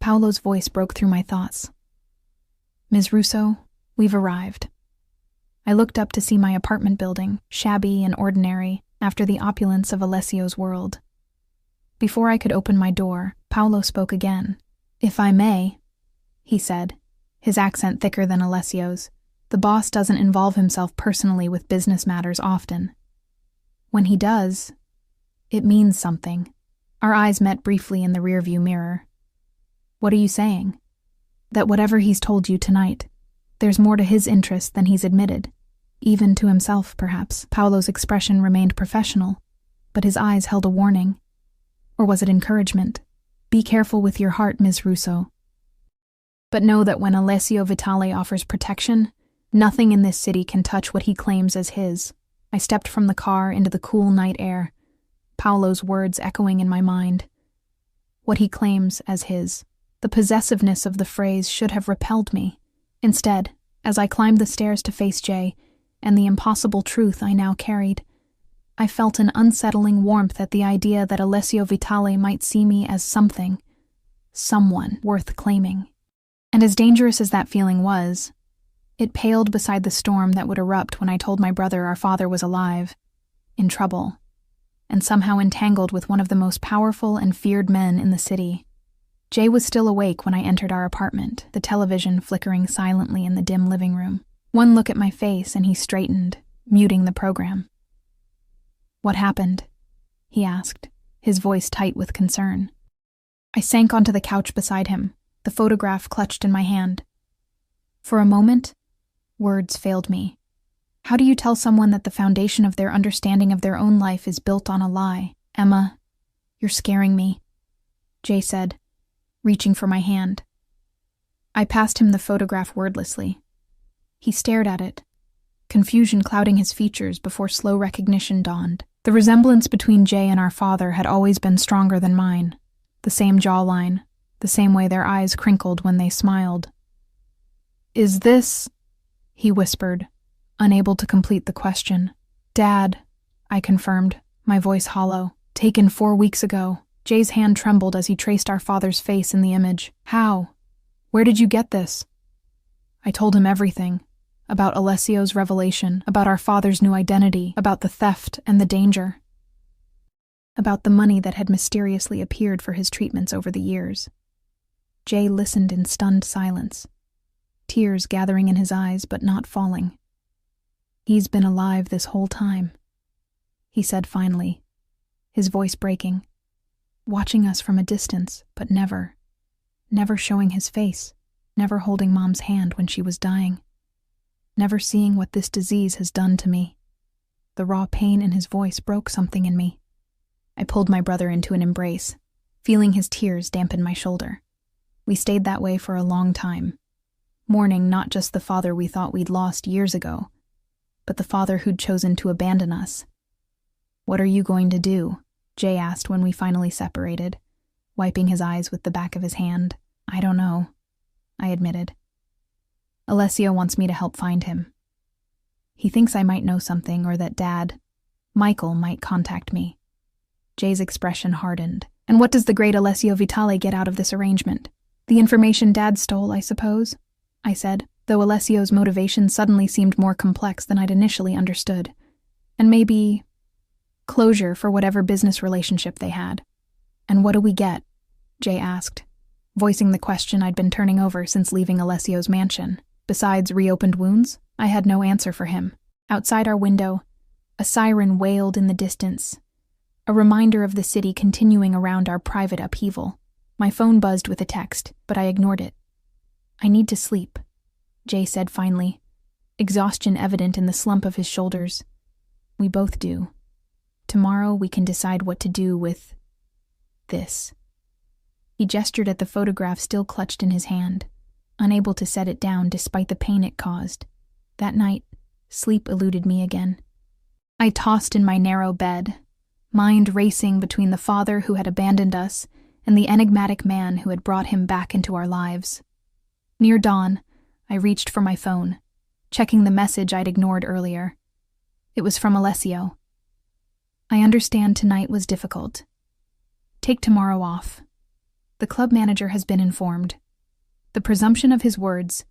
Speaker 1: Paolo's voice broke through my thoughts. Ms. Russo, we've arrived. I looked up to see my apartment building, shabby and ordinary, after the opulence of Alessio's world. Before I could open my door, Paolo spoke again. If I may, he said, his accent thicker than Alessio's. The boss doesn't involve himself personally with business matters often. When he does, it means something. Our eyes met briefly in the rearview mirror. What are you saying? That whatever he's told you tonight, there's more to his interest than he's admitted. Even to himself, perhaps. Paolo's expression remained professional, but his eyes held a warning. Or was it encouragement? Be careful with your heart, Ms. Russo. But know that when Alessio Vitale offers protection, nothing in this city can touch what he claims as his. I stepped from the car into the cool night air, Paolo's words echoing in my mind. What he claims as his. The possessiveness of the phrase should have repelled me. Instead, As I climbed the stairs to face Jay, and the impossible truth I now carried, I felt an unsettling warmth at the idea that Alessio Vitale might see me as someone worth claiming. And as dangerous as that feeling was, it paled beside the storm that would erupt when I told my brother our father was alive, in trouble, and somehow entangled with one of the most powerful and feared men in the city. Jay was still awake when I entered our apartment, the television flickering silently in the dim living room. One look at my face and he straightened, muting the program. "What happened?" he asked, his voice tight with concern. I sank onto the couch beside him, the photograph clutched in my hand. For a moment, words failed me. How do you tell someone that the foundation of their understanding of their own life is built on a lie? "Emma, you're scaring me," Jay said, reaching for my hand. I passed him the photograph wordlessly. He stared at it, confusion clouding his features before slow recognition dawned. The resemblance between Jay and our father had always been stronger than mine. The same jawline, the same way their eyes crinkled when they smiled. "Is this?" he whispered, unable to complete the question. "Dad," I confirmed, my voice hollow. "Taken 4 weeks ago." Jay's hand trembled as he traced our father's face in the image. "How? Where did you get this?" I told him everything. About Alessio's revelation, about our father's new identity, about the theft and the danger. About the money that had mysteriously appeared for his treatments over the years. Jay listened in stunned silence, tears gathering in his eyes but not falling. "He's been alive this whole time," he said finally, his voice breaking. "Watching us from a distance, but never showing his face, never holding Mom's hand when she was dying, never seeing what this disease has done to me." The raw pain in his voice broke something in me. I pulled my brother into an embrace, feeling his tears dampen my shoulder. We stayed that way for a long time, mourning not just the father we thought we'd lost years ago, but the father who'd chosen to abandon us. "What are you going to do?" Jay asked when we finally separated, wiping his eyes with the back of his hand. "I don't know," I admitted. "Alessio wants me to help find him. He thinks I might know something or that Dad, Michael, might contact me." Jay's expression hardened. "And what does the great Alessio Vitale get out of this arrangement?" "The information Dad stole, I suppose," I said, though Alessio's motivation suddenly seemed more complex than I'd initially understood. "And maybe closure for whatever business relationship they had." "And what do we get?" Jay asked, voicing the question I'd been turning over since leaving Alessio's mansion. Besides reopened wounds, I had no answer for him. Outside our window, a siren wailed in the distance, a reminder of the city continuing around our private upheaval. My phone buzzed with a text, but I ignored it. "I need to sleep," Jay said finally, exhaustion evident in the slump of his shoulders. "We both do. Tomorrow we can decide what to do with this." He gestured at the photograph still clutched in his hand, unable to set it down despite the pain it caused. That night, sleep eluded me again. I tossed in my narrow bed, mind racing between the father who had abandoned us and the enigmatic man who had brought him back into our lives. Near dawn, I reached for my phone, checking the message I'd ignored earlier. It was from Alessio. "I understand tonight was difficult. Take tomorrow off. The club manager has been informed." The presumption of his words,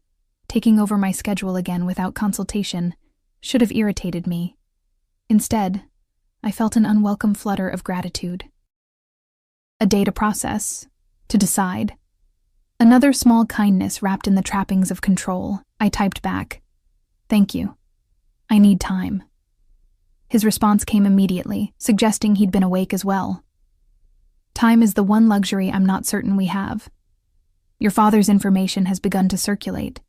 Speaker 1: taking over my schedule again without consultation, should have irritated me. Instead, I felt an unwelcome flutter of gratitude. A day to process, to decide. Another small kindness wrapped in the trappings of control. I typed back, "Thank you. I need time." His response came immediately, suggesting he'd been awake as well. "Time is the one luxury I'm not certain we have. Your father's information has begun to circulate.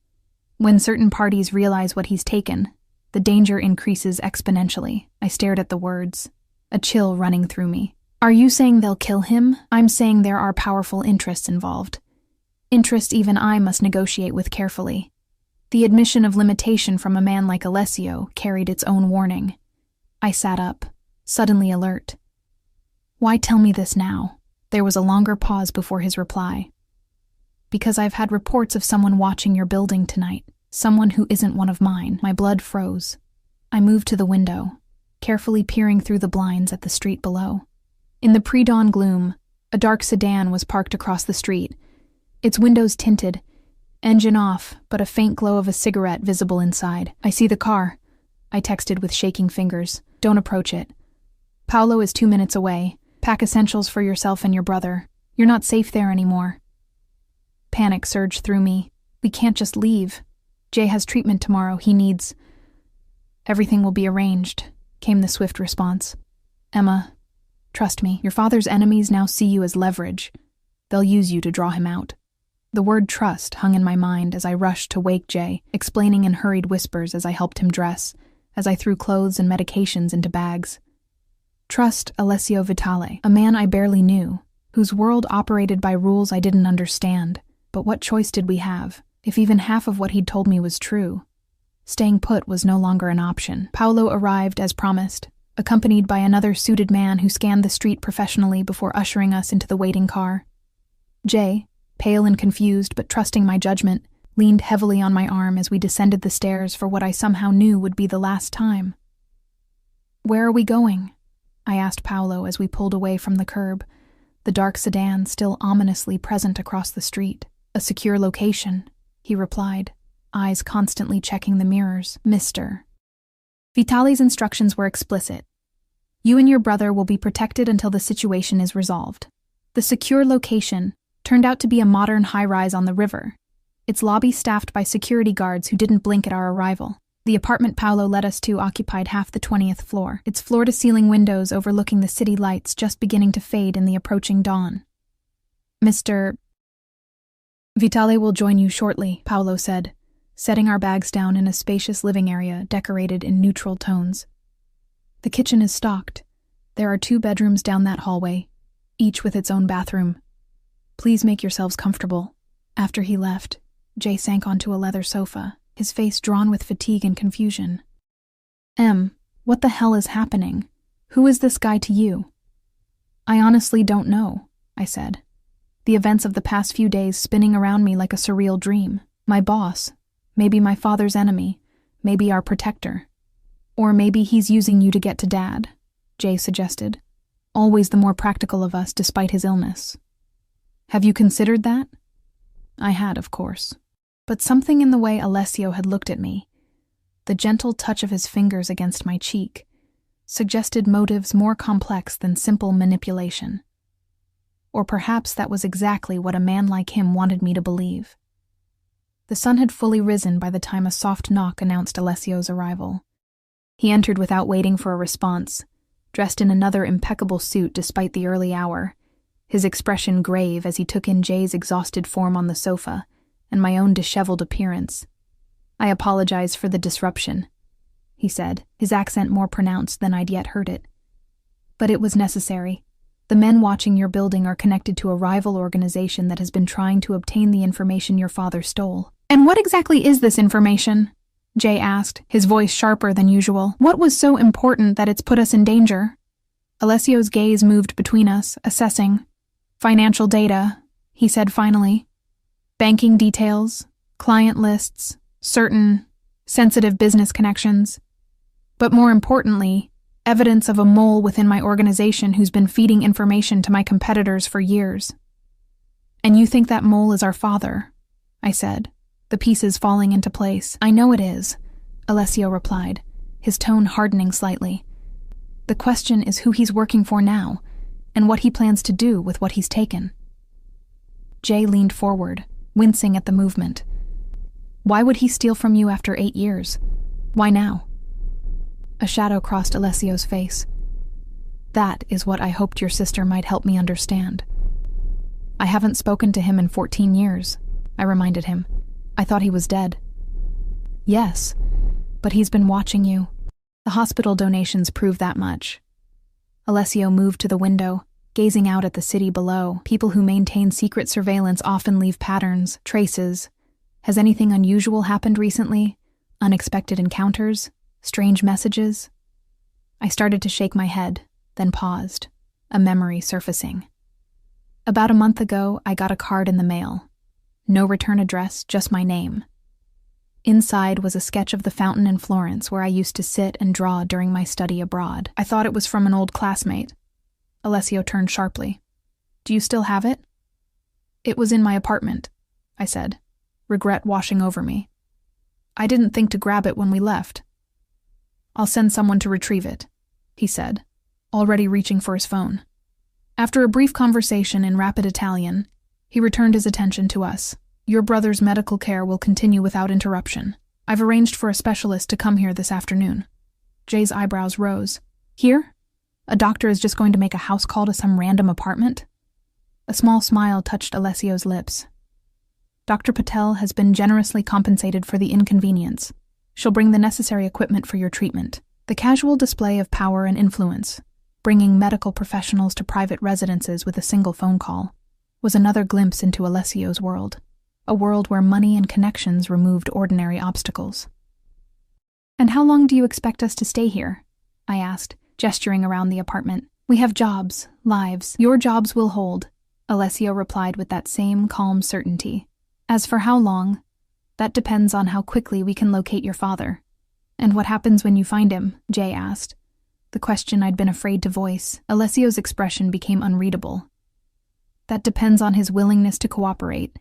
Speaker 1: When certain parties realize what he's taken, the danger increases exponentially." I stared at the words, a chill running through me. "Are you saying they'll kill him?" "I'm saying there are powerful interests involved. Interests even I must negotiate with carefully." The admission of limitation from a man like Alessio carried its own warning. I sat up, suddenly alert. "Why tell me this now?" There was a longer pause before his reply. "Because I've had reports of someone watching your building tonight. Someone who isn't one of mine. My blood froze. I moved to the window, carefully peering through the blinds at the street below. In the pre-dawn gloom, a dark sedan was parked across the street, its windows tinted, engine off, but a faint glow of a cigarette visible inside. "I see the car," I texted with shaking fingers. "Don't approach it. Paolo is 2 minutes away. Pack essentials for yourself and your brother. You're not safe there anymore." Panic surged through me. "We can't just leave. Jay has treatment tomorrow. He needs—" "Everything will be arranged," came the swift response. "Emma, trust me, your father's enemies now see you as leverage. They'll use you to draw him out." The word trust hung in my mind as I rushed to wake Jay, explaining in hurried whispers as I helped him dress, as I threw clothes and medications into bags. Trust Alessio Vitale, a man I barely knew, whose world operated by rules I didn't understand. But what choice did we have, if even half of what he'd told me was true? Staying put was no longer an option. Paolo arrived as promised, accompanied by another suited man who scanned the street professionally before ushering us into the waiting car. Jay, pale and confused but trusting my judgment, leaned heavily on my arm as we descended the stairs for what I somehow knew would be the last time. "Where are we going?" I asked Paolo as we pulled away from the curb, the dark sedan still ominously present across the street. "A secure location," he replied, eyes constantly checking the mirrors. "Mr." Vitale's instructions were explicit. "You and your brother will be protected until the situation is resolved." The secure location turned out to be a modern high-rise on the river, its lobby staffed by security guards who didn't blink at our arrival. The apartment Paolo led us to occupied half the 20th floor, its floor-to-ceiling windows overlooking the city lights just beginning to fade in the approaching dawn. "Mr. Vitale will join you shortly," Paolo said, setting our bags down in a spacious living area decorated in neutral tones. "The kitchen is stocked. There are 2 bedrooms down that hallway, each with its own bathroom. Please make yourselves comfortable." After he left, Jay sank onto a leather sofa, his face drawn with fatigue and confusion. What the hell is happening? Who is this guy to you?" "I honestly don't know," I said, the events of the past few days spinning around me like a surreal dream. "My boss, maybe my father's enemy, maybe our protector. Or maybe he's using you to get to Dad," Jay suggested, always the more practical of us despite his illness. "Have you considered that?" I had, of course. But something in the way Alessio had looked at me, the gentle touch of his fingers against my cheek, suggested motives more complex than simple manipulation. Or perhaps that was exactly what a man like him wanted me to believe. The sun had fully risen by the time a soft knock announced Alessio's arrival. He entered without waiting for a response, dressed in another impeccable suit despite the early hour, his expression grave as he took in Jay's exhausted form on the sofa and my own disheveled appearance. "I apologize for the disruption," he said, his accent more pronounced than I'd yet heard it. "But it was necessary. The men watching your building are connected to a rival organization that has been trying to obtain the information your father stole." "And what exactly is this information?" Jay asked, his voice sharper than usual. "What was so important that it's put us in danger?" Alessio's gaze moved between us, assessing. "Financial data," he said finally. "Banking details, client lists, certain sensitive business connections. But more importantly, evidence of a mole within my organization who's been feeding information to my competitors for years." "And you think that mole is our father?" I said, the pieces falling into place. "I know it is," Alessio replied, his tone hardening slightly. "The question is who he's working for now, and what he plans to do with what he's taken." Jay leaned forward, wincing at the movement. "Why would he steal from you after 8 years? Why now?" A shadow crossed Alessio's face. "That is what I hoped your sister might help me understand." "I haven't spoken to him in 14 years, I reminded him. "I thought he was dead." "Yes, but he's been watching you. The hospital donations prove that much." Alessio moved to the window, gazing out at the city below. "People who maintain secret surveillance often leave patterns, traces. Has anything unusual happened recently? Unexpected encounters? Strange messages?" I started to shake my head, then paused, a memory surfacing. "About a month ago, I got a card in the mail. No return address, just my name. Inside was a sketch of the fountain in Florence where I used to sit and draw during my study abroad. I thought it was from an old classmate. Alessio turned sharply. Do you still have it? It was in my apartment, I said, regret washing over me. I didn't think to grab it when we left. I'll send someone to retrieve it, he said, already reaching for his phone. After a brief conversation in rapid Italian, he returned his attention to us. Your brother's medical care will continue without interruption. I've arranged for a specialist to come here this afternoon. Jay's eyebrows rose. Here? A doctor is just going to make a house call to some random apartment? A small smile touched Alessio's lips. Dr. Patel has been generously compensated for the inconvenience. She'll bring the necessary equipment for your treatment. The casual display of power and influence, bringing medical professionals to private residences with a single phone call, was another glimpse into Alessio's world, a world where money and connections removed ordinary obstacles. And how long do you expect us to stay here? I asked, gesturing around the apartment. We have jobs, lives. Your jobs will hold, Alessio replied with that same calm certainty. As for how long, that depends on how quickly we can locate your father. And what happens when you find him? Jay asked. The question I'd been afraid to voice. Alessio's expression became unreadable. That depends on his willingness to cooperate.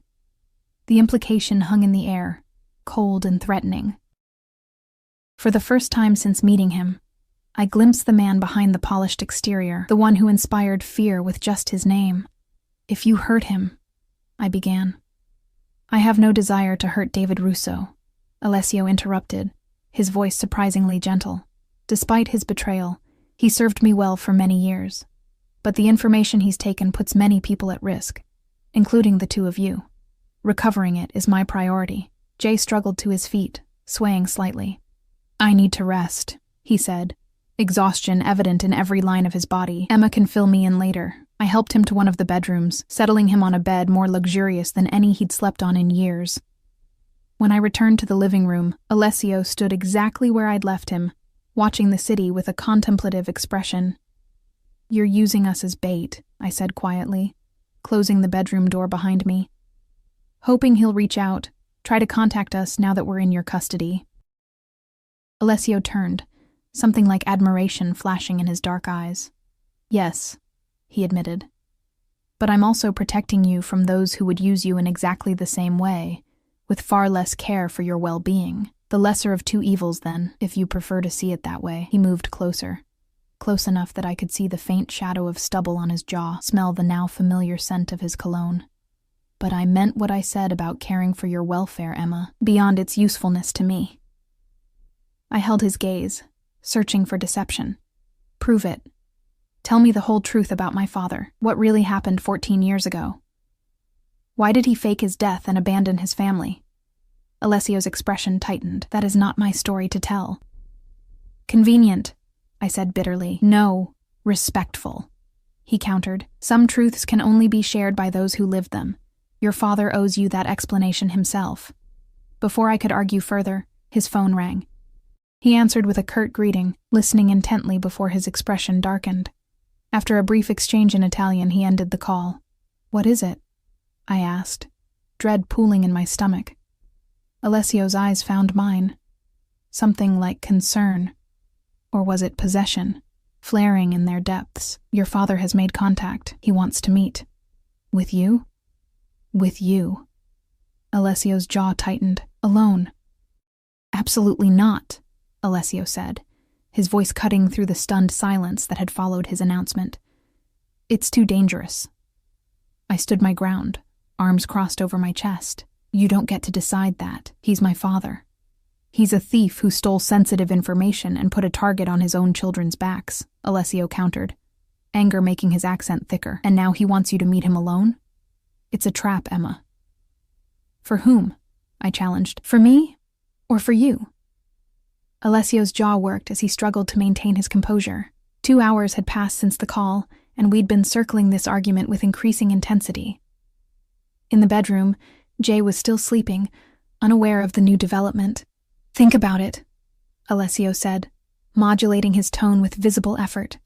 Speaker 1: The implication hung in the air, cold and threatening. For the first time since meeting him, I glimpsed the man behind the polished exterior, the one who inspired fear with just his name. If you hurt him, I began. I have no desire to hurt David Russo, Alessio interrupted, his voice surprisingly gentle. Despite his betrayal, he served me well for many years. But the information he's taken puts many people at risk, including the two of you. Recovering it is my priority. Jay struggled to his feet, swaying slightly. I need to rest, he said, exhaustion evident in every line of his body. Emma can fill me in later. I helped him to one of the bedrooms, settling him on a bed more luxurious than any he'd slept on in years. When I returned to the living room, Alessio stood exactly where I'd left him, watching the city with a contemplative expression. You're using us as bait, I said quietly, closing the bedroom door behind me. Hoping he'll reach out, try to contact us now that we're in your custody. Alessio turned, something like admiration flashing in his dark eyes. Yes, he admitted. But I'm also protecting you from those who would use you in exactly the same way, with far less care for your well-being. The lesser of two evils, then, if you prefer to see it that way. He moved closer, close enough that I could see the faint shadow of stubble on his jaw, smell the now familiar scent of his cologne. But I meant what I said about caring for your welfare, Emma, beyond its usefulness to me. I held his gaze, searching for deception. Prove it. Tell me the whole truth about my father. What really happened 14 years ago? Why did he fake his death and abandon his family? Alessio's expression tightened. That is not my story to tell. Convenient, I said bitterly. No, respectful, he countered. Some truths can only be shared by those who live them. Your father owes you that explanation himself. Before I could argue further, his phone rang. He answered with a curt greeting, listening intently before his expression darkened. After a brief exchange in Italian, he ended the call. What is it? I asked, dread pooling in my stomach. Alessio's eyes found mine. Something like concern. Or was it possession, flaring in their depths? Your father has made contact. He wants to meet. With you? With you. Alessio's jaw tightened. Alone. Absolutely not, Alessio said, his voice cutting through the stunned silence that had followed his announcement. It's too dangerous. I stood my ground, arms crossed over my chest. You don't get to decide that. He's my father. He's a thief who stole sensitive information and put a target on his own children's backs, Alessio countered, anger making his accent thicker. And now he wants you to meet him alone? It's a trap, Emma. For whom? I challenged. For me? Or for you? Alessio's jaw worked as he struggled to maintain his composure. 2 hours had passed since the call, and we'd been circling this argument with increasing intensity. In the bedroom, Jay was still sleeping, unaware of the new development. Think about it, Alessio said, modulating his tone with visible effort.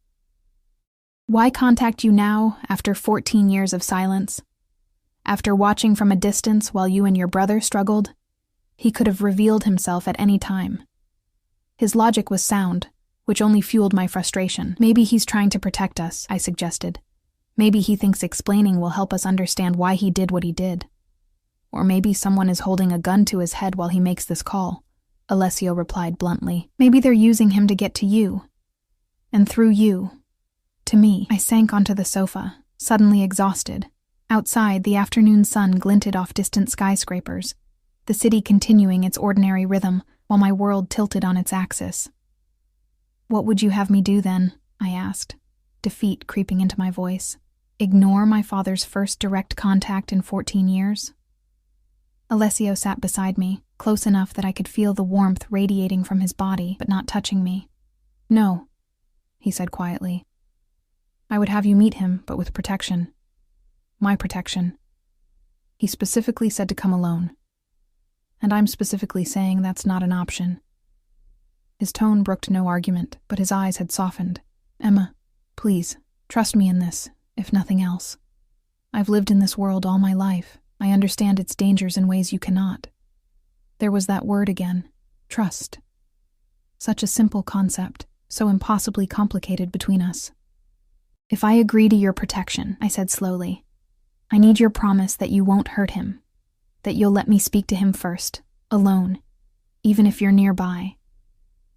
Speaker 1: Why contact you now, after 14 years of silence? After watching from a distance while you and your brother struggled? He could have revealed himself at any time. His logic was sound, which only fueled my frustration. Maybe he's trying to protect us, I suggested. Maybe he thinks explaining will help us understand why he did what he did. Or maybe someone is holding a gun to his head while he makes this call, Alessio replied bluntly. Maybe they're using him to get to you. And through you, to me. I sank onto the sofa, suddenly exhausted. Outside, the afternoon sun glinted off distant skyscrapers, the city continuing its ordinary rhythm while my world tilted on its axis. What would you have me do then? I asked, defeat creeping into my voice. Ignore my father's first direct contact in 14 years? Alessio sat beside me, close enough that I could feel the warmth radiating from his body, but not touching me. No, he said quietly. I would have you meet him, but with protection. My protection. He specifically said to come alone. And I'm specifically saying that's not an option. His tone brooked no argument, but his eyes had softened. Emma, please, trust me in this, if nothing else. I've lived in this world all my life. I understand its dangers in ways you cannot. There was that word again, trust. Such a simple concept, so impossibly complicated between us. If I agree to your protection, I said slowly, I need your promise that you won't hurt him, that you'll let me speak to him first, alone, even if you're nearby.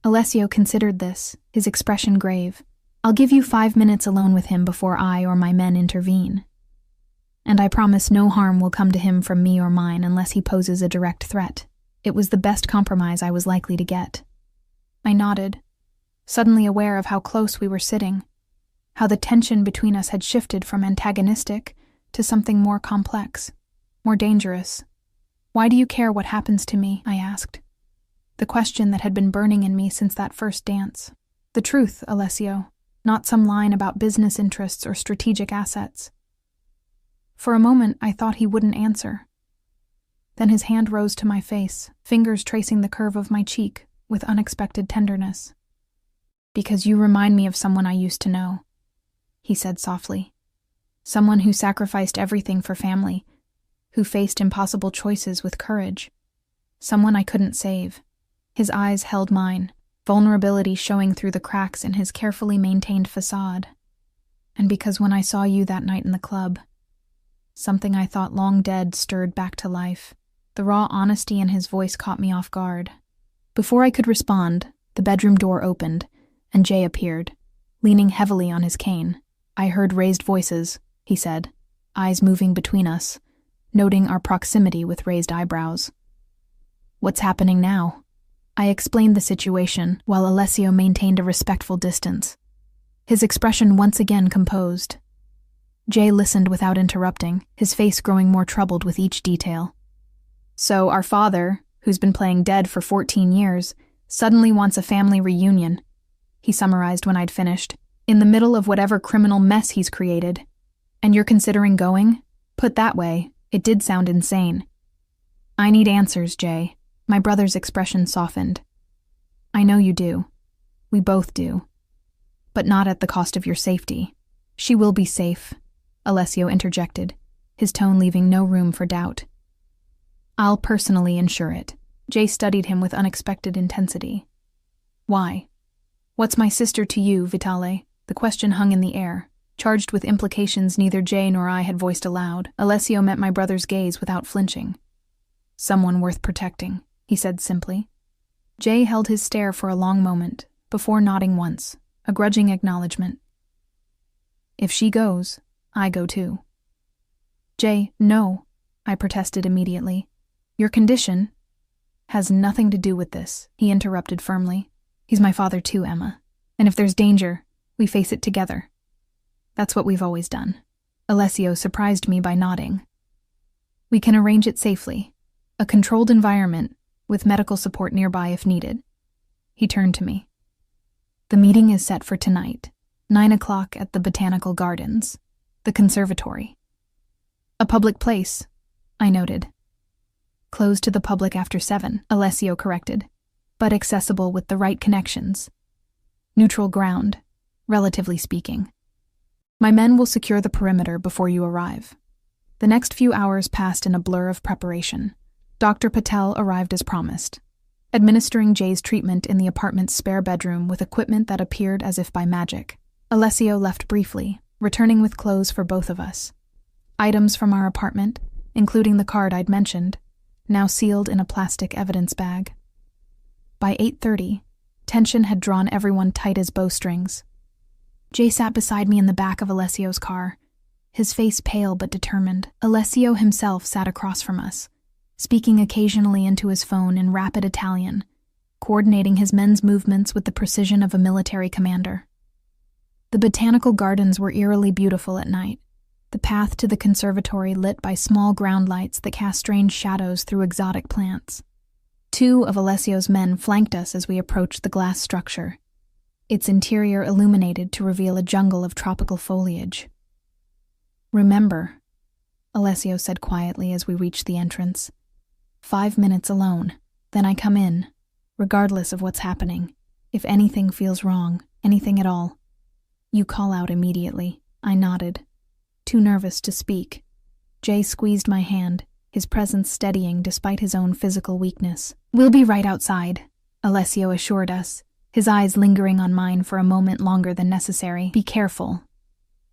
Speaker 1: Alessio considered this, his expression grave. I'll give you 5 minutes alone with him before I or my men intervene. And I promise no harm will come to him from me or mine unless he poses a direct threat. It was the best compromise I was likely to get. I nodded, suddenly aware of how close we were sitting, how the tension between us had shifted from antagonistic to something more complex, more dangerous. Why do you care what happens to me? I asked. The question that had been burning in me since that first dance. The truth, Alessio, not some line about business interests or strategic assets. For a moment, I thought he wouldn't answer. Then his hand rose to my face, fingers tracing the curve of my cheek with unexpected tenderness. Because you remind me of someone I used to know, he said softly. Someone who sacrificed everything for family, who faced impossible choices with courage. Someone I couldn't save. His eyes held mine, vulnerability showing through the cracks in his carefully maintained facade. And because when I saw you that night in the club, something I thought long dead stirred back to life. The raw honesty in his voice caught me off guard. Before I could respond, the bedroom door opened, and Jay appeared, leaning heavily on his cane. I heard raised voices, he said, eyes moving between us, noting our proximity with raised eyebrows. What's happening now? I explained the situation, while Alessio maintained a respectful distance, his expression once again composed. Jay listened without interrupting, his face growing more troubled with each detail. So our father, who's been playing dead for 14 years, suddenly wants a family reunion, he summarized when I'd finished, in the middle of whatever criminal mess he's created. And you're considering going? Put that way, it did sound insane. I need answers, Jay. My brother's expression softened. I know you do. We both do. But not at the cost of your safety. She will be safe, Alessio interjected, his tone leaving no room for doubt. I'll personally ensure it. Jay studied him with unexpected intensity. Why? What's my sister to you, Vitale? The question hung in the air, charged with implications neither Jay nor I had voiced aloud. Alessio met my brother's gaze without flinching. Someone worth protecting, he said simply. Jay held his stare for a long moment, before nodding once, a grudging acknowledgement. If she goes, I go too. Jay, no, I protested immediately. Your condition has nothing to do with this, he interrupted firmly. He's my father too, Emma. And if there's danger, we face it together. That's what we've always done. Alessio surprised me by nodding. We can arrange it safely. A controlled environment, with medical support nearby if needed. He turned to me. The meeting is set for tonight, 9 o'clock at the Botanical Gardens, the conservatory. A public place, I noted. Closed to the public after 7, Alessio corrected, but accessible with the right connections. Neutral ground, relatively speaking. My men will secure the perimeter before you arrive. The next few hours passed in a blur of preparation. Dr. Patel arrived as promised, administering Jay's treatment in the apartment's spare bedroom with equipment that appeared as if by magic. Alessio left briefly, returning with clothes for both of us. Items from our apartment, including the card I'd mentioned, now sealed in a plastic evidence bag. By 8:30, tension had drawn everyone tight as bowstrings. Jay sat beside me in the back of Alessio's car, his face pale but determined. Alessio himself sat across from us, speaking occasionally into his phone in rapid Italian, coordinating his men's movements with the precision of a military commander. The botanical gardens were eerily beautiful at night, the path to the conservatory lit by small ground lights that cast strange shadows through exotic plants. 2 of Alessio's men flanked us as we approached the glass structure, its interior illuminated to reveal a jungle of tropical foliage. "Remember," Alessio said quietly as we reached the entrance, 5 minutes alone, then I come in, regardless of what's happening. If anything feels wrong, anything at all, you call out immediately." I nodded, too nervous to speak. Jay squeezed my hand, his presence steadying despite his own physical weakness. "We'll be right outside," Alessio assured us, his eyes lingering on mine for a moment longer than necessary. "Be careful."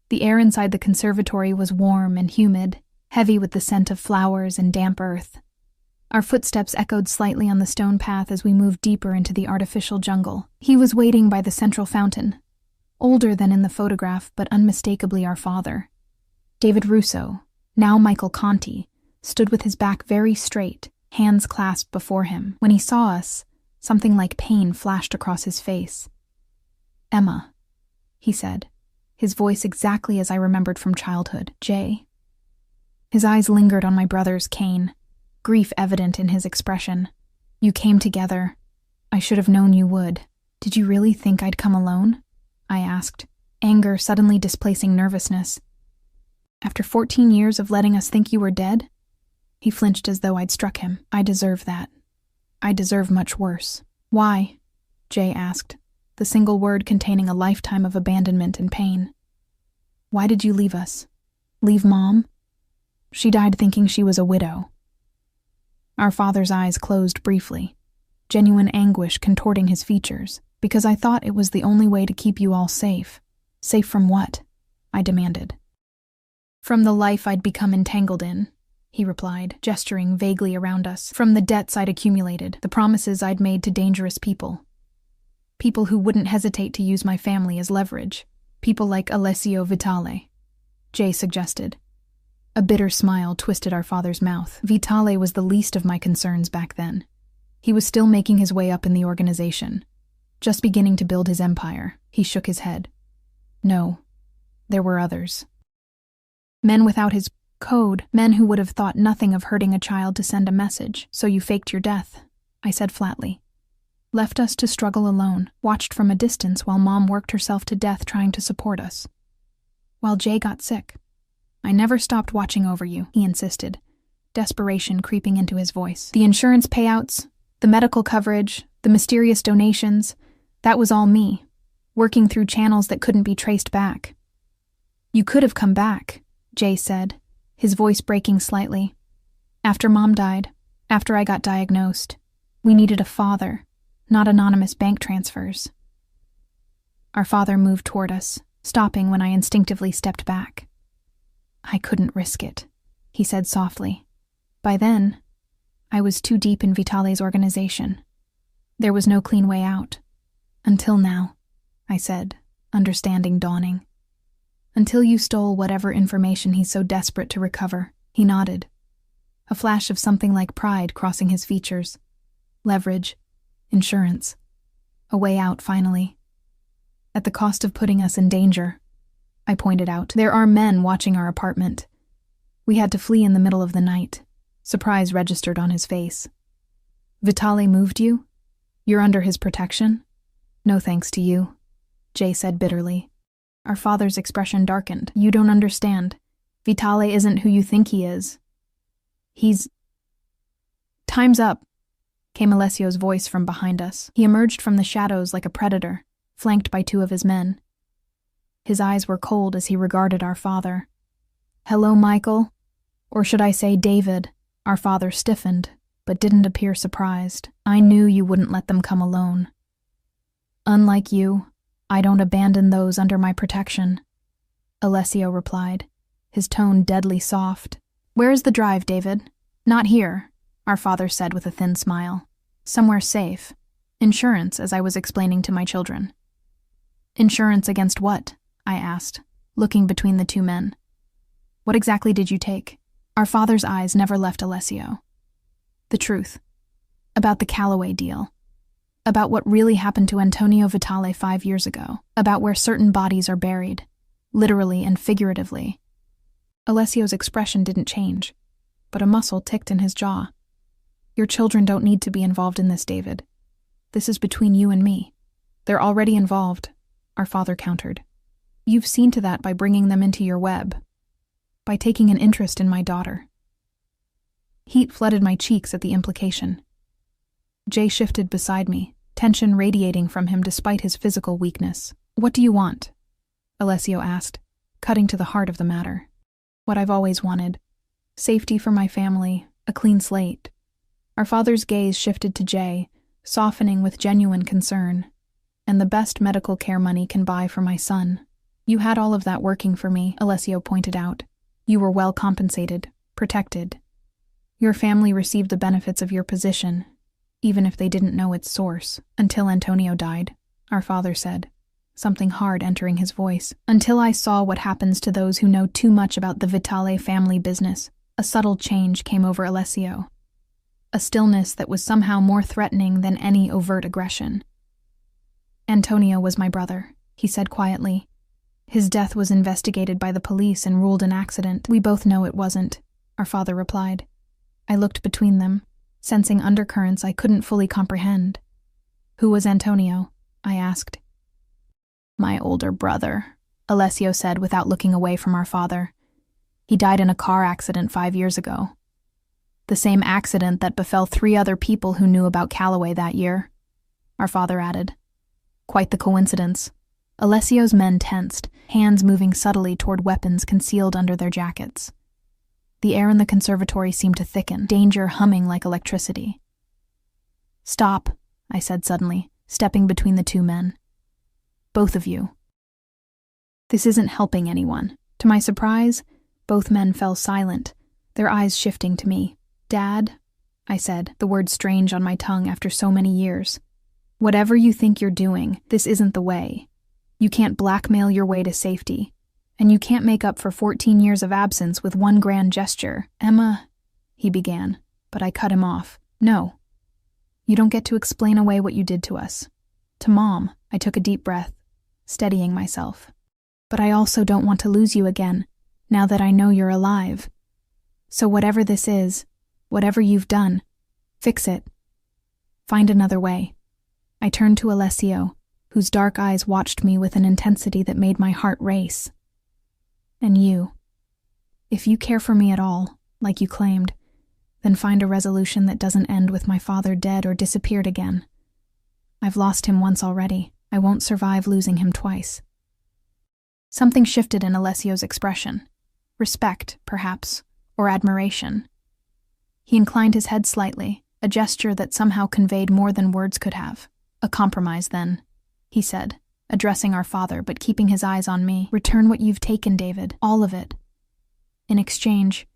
Speaker 1: The air inside the conservatory was warm and humid, heavy with the scent of flowers and damp earth. Our footsteps echoed slightly on the stone path as we moved deeper into the artificial jungle. He was waiting by the central fountain, older than in the photograph but unmistakably our father. David Russo, now Michael Conti, stood with his back very straight, hands clasped before him. When he saw us, something like pain flashed across his face. "Emma," he said, his voice exactly as I remembered from childhood. "Jay." His eyes lingered on my brother's cane, grief evident in his expression. "You came together. I should have known you would. Did you really think I'd come alone?" I asked, anger suddenly displacing nervousness. "After 14 years of letting us think you were dead?" He flinched as though I'd struck him. "I deserve that. I deserve much worse." "Why?" Jay asked, the single word containing a lifetime of abandonment and pain. "Why did you leave us? Leave Mom? She died thinking she was a widow." Our father's eyes closed briefly, genuine anguish contorting his features. "Because I thought it was the only way to keep you all safe." "Safe from what?" I demanded. "From the life I'd become entangled in," he replied, gesturing vaguely around us. "From the debts I'd accumulated, the promises I'd made to dangerous people. People who wouldn't hesitate to use my family as leverage. People like Alessio Vitale," Jay suggested. A bitter smile twisted our father's mouth. Vitale was the least of my concerns back then. He was still making his way up in the organization, just beginning to build his empire. He shook his head. "No, there were others. Men without his code, men who would have thought nothing of hurting a child to send a message. So you faked your death," I said flatly. "Left us to struggle alone, watched from a distance while Mom worked herself to death trying to support us. While Jay got sick. I never stopped watching over you," he insisted, desperation creeping into his voice. "The insurance payouts, the medical coverage, the mysterious donations, that was all me, working through channels that couldn't be traced back." "You could have come back," Jay said, his voice breaking slightly. "After Mom died, after I got diagnosed, we needed a father, not anonymous bank transfers." Our father moved toward us, stopping when I instinctively stepped back. "I couldn't risk it," he said softly. "By then, I was too deep in Vitale's organization. There was no clean way out. Until now," I said, understanding dawning. "Until you stole whatever information he's so desperate to recover." He nodded, a flash of something like pride crossing his features. "Leverage, insurance, a way out finally. At the cost of putting us in danger," I pointed out. "There are men watching our apartment. We had to flee in the middle of the night." Surprise registered on his face. "Vitale moved you? You're under his protection?" "No thanks to you," Jay said bitterly. Our father's expression darkened. "You don't understand. Vitale isn't who you think he is. He's—" "Time's up," came Alessio's voice from behind us. He emerged from the shadows like a predator, flanked by 2 of his men. His eyes were cold as he regarded our father. "Hello, Michael. Or should I say David?" Our father stiffened, but didn't appear surprised. "I knew you wouldn't let them come alone. Unlike you, I don't abandon those under my protection," Alessio replied, his tone deadly soft. "Where is the drive, David?" "Not here," our father said with a thin smile. "Somewhere safe. Insurance, as I was explaining to my children." "Insurance against what?" I asked, looking between the two men. "What exactly did you take?" Our father's eyes never left Alessio. "The truth. About the Calloway deal. About what really happened to Antonio Vitale 5 years ago. About where certain bodies are buried, literally and figuratively." Alessio's expression didn't change, but a muscle ticked in his jaw. "Your children don't need to be involved in this, David. This is between you and me." "They're already involved," our father countered. "You've seen to that by bringing them into your web, by taking an interest in my daughter." Heat flooded my cheeks at the implication. Jay shifted beside me, tension radiating from him despite his physical weakness. "What do you want?" Alessio asked, cutting to the heart of the matter. "What I've always wanted. Safety for my family, a clean slate." Our father's gaze shifted to Jay, softening with genuine concern. "And the best medical care money can buy for my son." "You had all of that working for me," Alessio pointed out. "You were well compensated, protected. Your family received the benefits of your position, even if they didn't know its source, until Antonio died," our father said, something hard entering his voice. "Until I saw what happens to those who know too much about the Vitale family business." A subtle change came over Alessio, a stillness that was somehow more threatening than any overt aggression. "Antonio was my brother," he said quietly. "His death was investigated by the police and ruled an accident." "We both know it wasn't," our father replied. I looked between them, sensing undercurrents I couldn't fully comprehend. "Who was Antonio?" I asked. "My older brother," Alessio said without looking away from our father. "He died in a car accident 5 years ago. The same accident that befell 3 other people who knew about Calloway that year," our father added. Quite the coincidence. Alessio's men tensed, hands moving subtly toward weapons concealed under their jackets. The air in the conservatory seemed to thicken, danger humming like electricity. "Stop," I said suddenly, stepping between the 2 men. "Both of you. This isn't helping anyone." To my surprise, both men fell silent, their eyes shifting to me. "Dad," I said, the word strange on my tongue after so many years. "Whatever you think you're doing, this isn't the way. You can't blackmail your way to safety, and you can't make up for 14 years of absence with one grand gesture." "Emma," he began, but I cut him off. "No. You don't get to explain away what you did to us." "To Mom," I took a deep breath, steadying myself. "But I also don't want to lose you again, now that I know you're alive. So whatever this is, whatever you've done, fix it. Find another way." I turned to Alessio, whose dark eyes watched me with an intensity that made my heart race. "And you. If you care for me at all, like you claimed, then find a resolution that doesn't end with my father dead or disappeared again. I've lost him once already. I won't survive losing him twice." Something shifted in Alessio's expression. Respect, perhaps, or admiration. He inclined his head slightly, a gesture that somehow conveyed more than words could have. "A compromise, then," he said, addressing our father but keeping his eyes on me. "Return what you've taken, David, all of it. In exchange,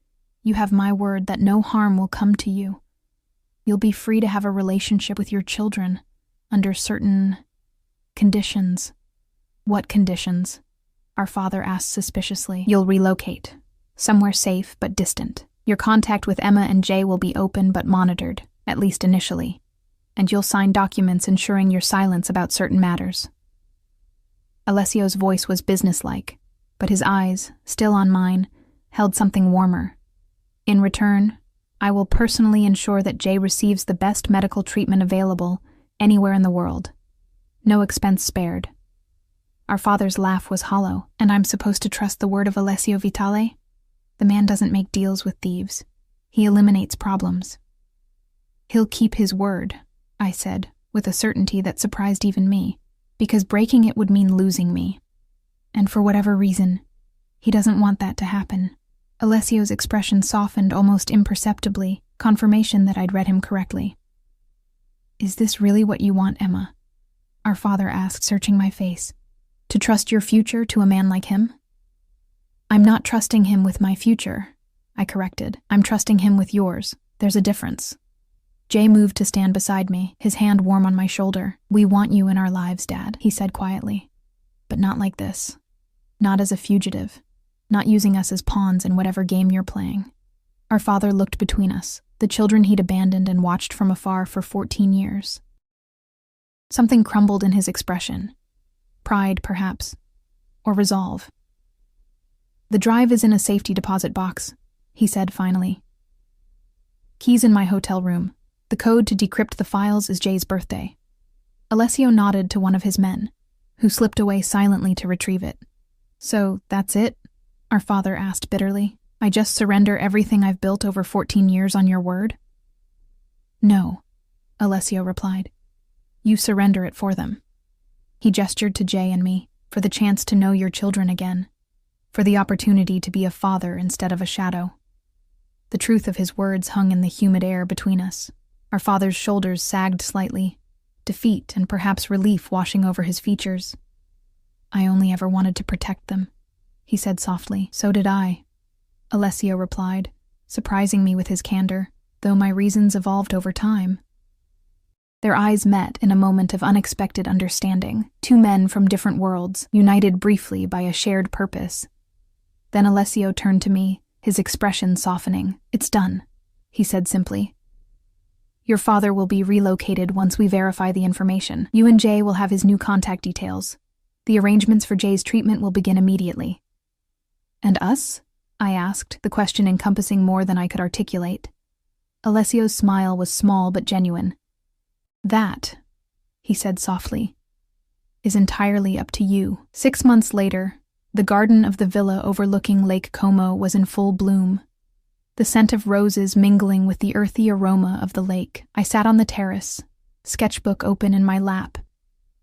Speaker 1: you have my word that no harm will come to you. You'll be free to have a relationship with your children, under certain conditions." "What conditions?" our father asked suspiciously. "You'll relocate, somewhere safe but distant. Your contact with Emma and Jay will be open but monitored, at least initially. And you'll sign documents ensuring your silence about certain matters." Alessio's voice was businesslike, but his eyes, still on mine, held something warmer. "In return, I will personally ensure that Jay receives the best medical treatment available anywhere in the world. No expense spared." Our father's laugh was hollow. "And I'm supposed to trust the word of Alessio Vitale? The man doesn't make deals with thieves. He eliminates problems." "He'll keep his word," I said, with a certainty that surprised even me, because breaking it would mean losing me. And for whatever reason, he doesn't want that to happen. Alessio's expression softened almost imperceptibly, confirmation that I'd read him correctly. "Is this really what you want, Emma?" our father asked, searching my face. "To trust your future to a man like him?" "I'm not trusting him with my future," I corrected. "I'm trusting him with yours. There's a difference." Jay moved to stand beside me, his hand warm on my shoulder. "We want you in our lives, Dad," he said quietly. "But not like this. Not as a fugitive. Not using us as pawns in whatever game you're playing." Our father looked between us, the children he'd abandoned and watched from afar for 14 years. Something crumbled in his expression. Pride, perhaps. Or resolve. "The drive is in a safety deposit box," he said finally. "Keys in my hotel room. The code to decrypt the files is Jay's birthday." Alessio nodded to one of his men, who slipped away silently to retrieve it. "So, that's it?" our father asked bitterly. "I just surrender everything I've built over 14 years on your word?" "No," Alessio replied. "You surrender it for them." He gestured to Jay and me, "For the chance to know your children again. For the opportunity to be a father instead of a shadow." The truth of his words hung in the humid air between us. Our father's shoulders sagged slightly, defeat and perhaps relief washing over his features. "I only ever wanted to protect them," he said softly. "So did I," Alessio replied, surprising me with his candor, though my reasons evolved over time. Their eyes met in a moment of unexpected understanding, two men from different worlds, united briefly by a shared purpose. Then Alessio turned to me, his expression softening. "It's done," he said simply. "Your father will be relocated once we verify the information. You and Jay will have his new contact details. The arrangements for Jay's treatment will begin immediately." "And us?" I asked, the question encompassing more than I could articulate. Alessio's smile was small but genuine. "That," he said softly, "is entirely up to you." 6 months later, the garden of the villa overlooking Lake Como was in full bloom, the scent of roses mingling with the earthy aroma of the lake. I sat on the terrace, sketchbook open in my lap,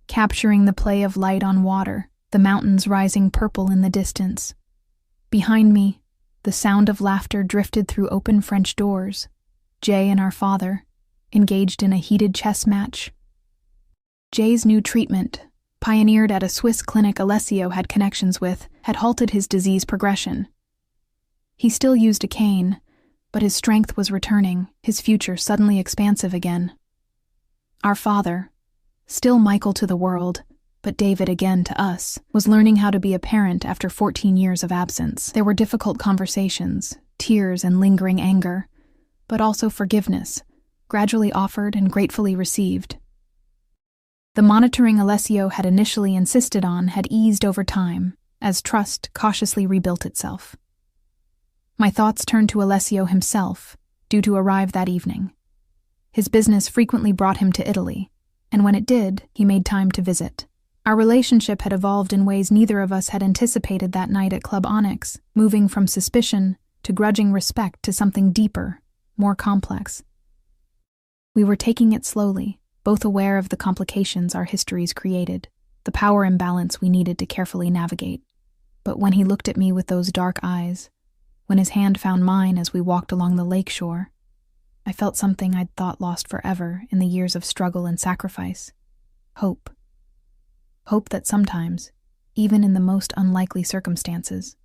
Speaker 1: capturing the play of light on water, the mountains rising purple in the distance. Behind me, the sound of laughter drifted through open French doors. Jay and our father, engaged in a heated chess match. Jay's new treatment, pioneered at a Swiss clinic Alessio had connections with, had halted his disease progression. He still used a cane, but his strength was returning, his future suddenly expansive again. Our father, still Michael to the world, but David again to us, was learning how to be a parent after 14 years of absence. There were difficult conversations, tears and lingering anger, but also forgiveness, gradually offered and gratefully received. The monitoring Alessio had initially insisted on had eased over time, as trust cautiously rebuilt itself. My thoughts turned to Alessio himself, due to arrive that evening. His business frequently brought him to Italy, and when it did, he made time to visit. Our relationship had evolved in ways neither of us had anticipated that night at Club Onyx, moving from suspicion to grudging respect to something deeper, more complex. We were taking it slowly, both aware of the complications our histories created, the power imbalance we needed to carefully navigate. But when he looked at me with those dark eyes, when his hand found mine as we walked along the lake shore, I felt something I'd thought lost forever in the years of struggle and sacrifice. Hope. Hope that sometimes, even in the most unlikely circumstances,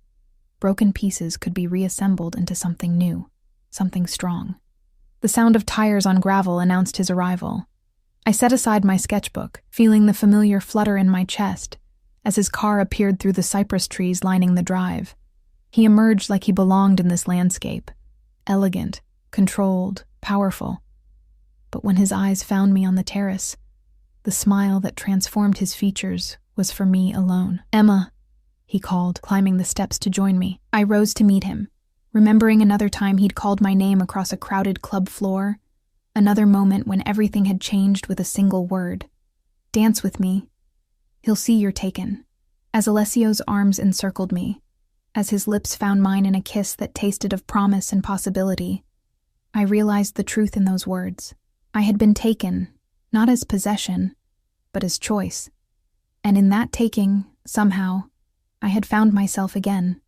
Speaker 1: broken pieces could be reassembled into something new, something strong. The sound of tires on gravel announced his arrival. I set aside my sketchbook, feeling the familiar flutter in my chest, as his car appeared through the cypress trees lining the drive. He emerged like he belonged in this landscape, elegant, controlled, powerful. But when his eyes found me on the terrace, the smile that transformed his features was for me alone. "Emma," he called, climbing the steps to join me. I rose to meet him, remembering another time he'd called my name across a crowded club floor, another moment when everything had changed with a single word. "Dance with me. He'll see you're taken." As Alessio's arms encircled me, as his lips found mine in a kiss that tasted of promise and possibility, I realized the truth in those words. I had been taken, not as possession, but as choice. And in that taking, somehow, I had found myself again.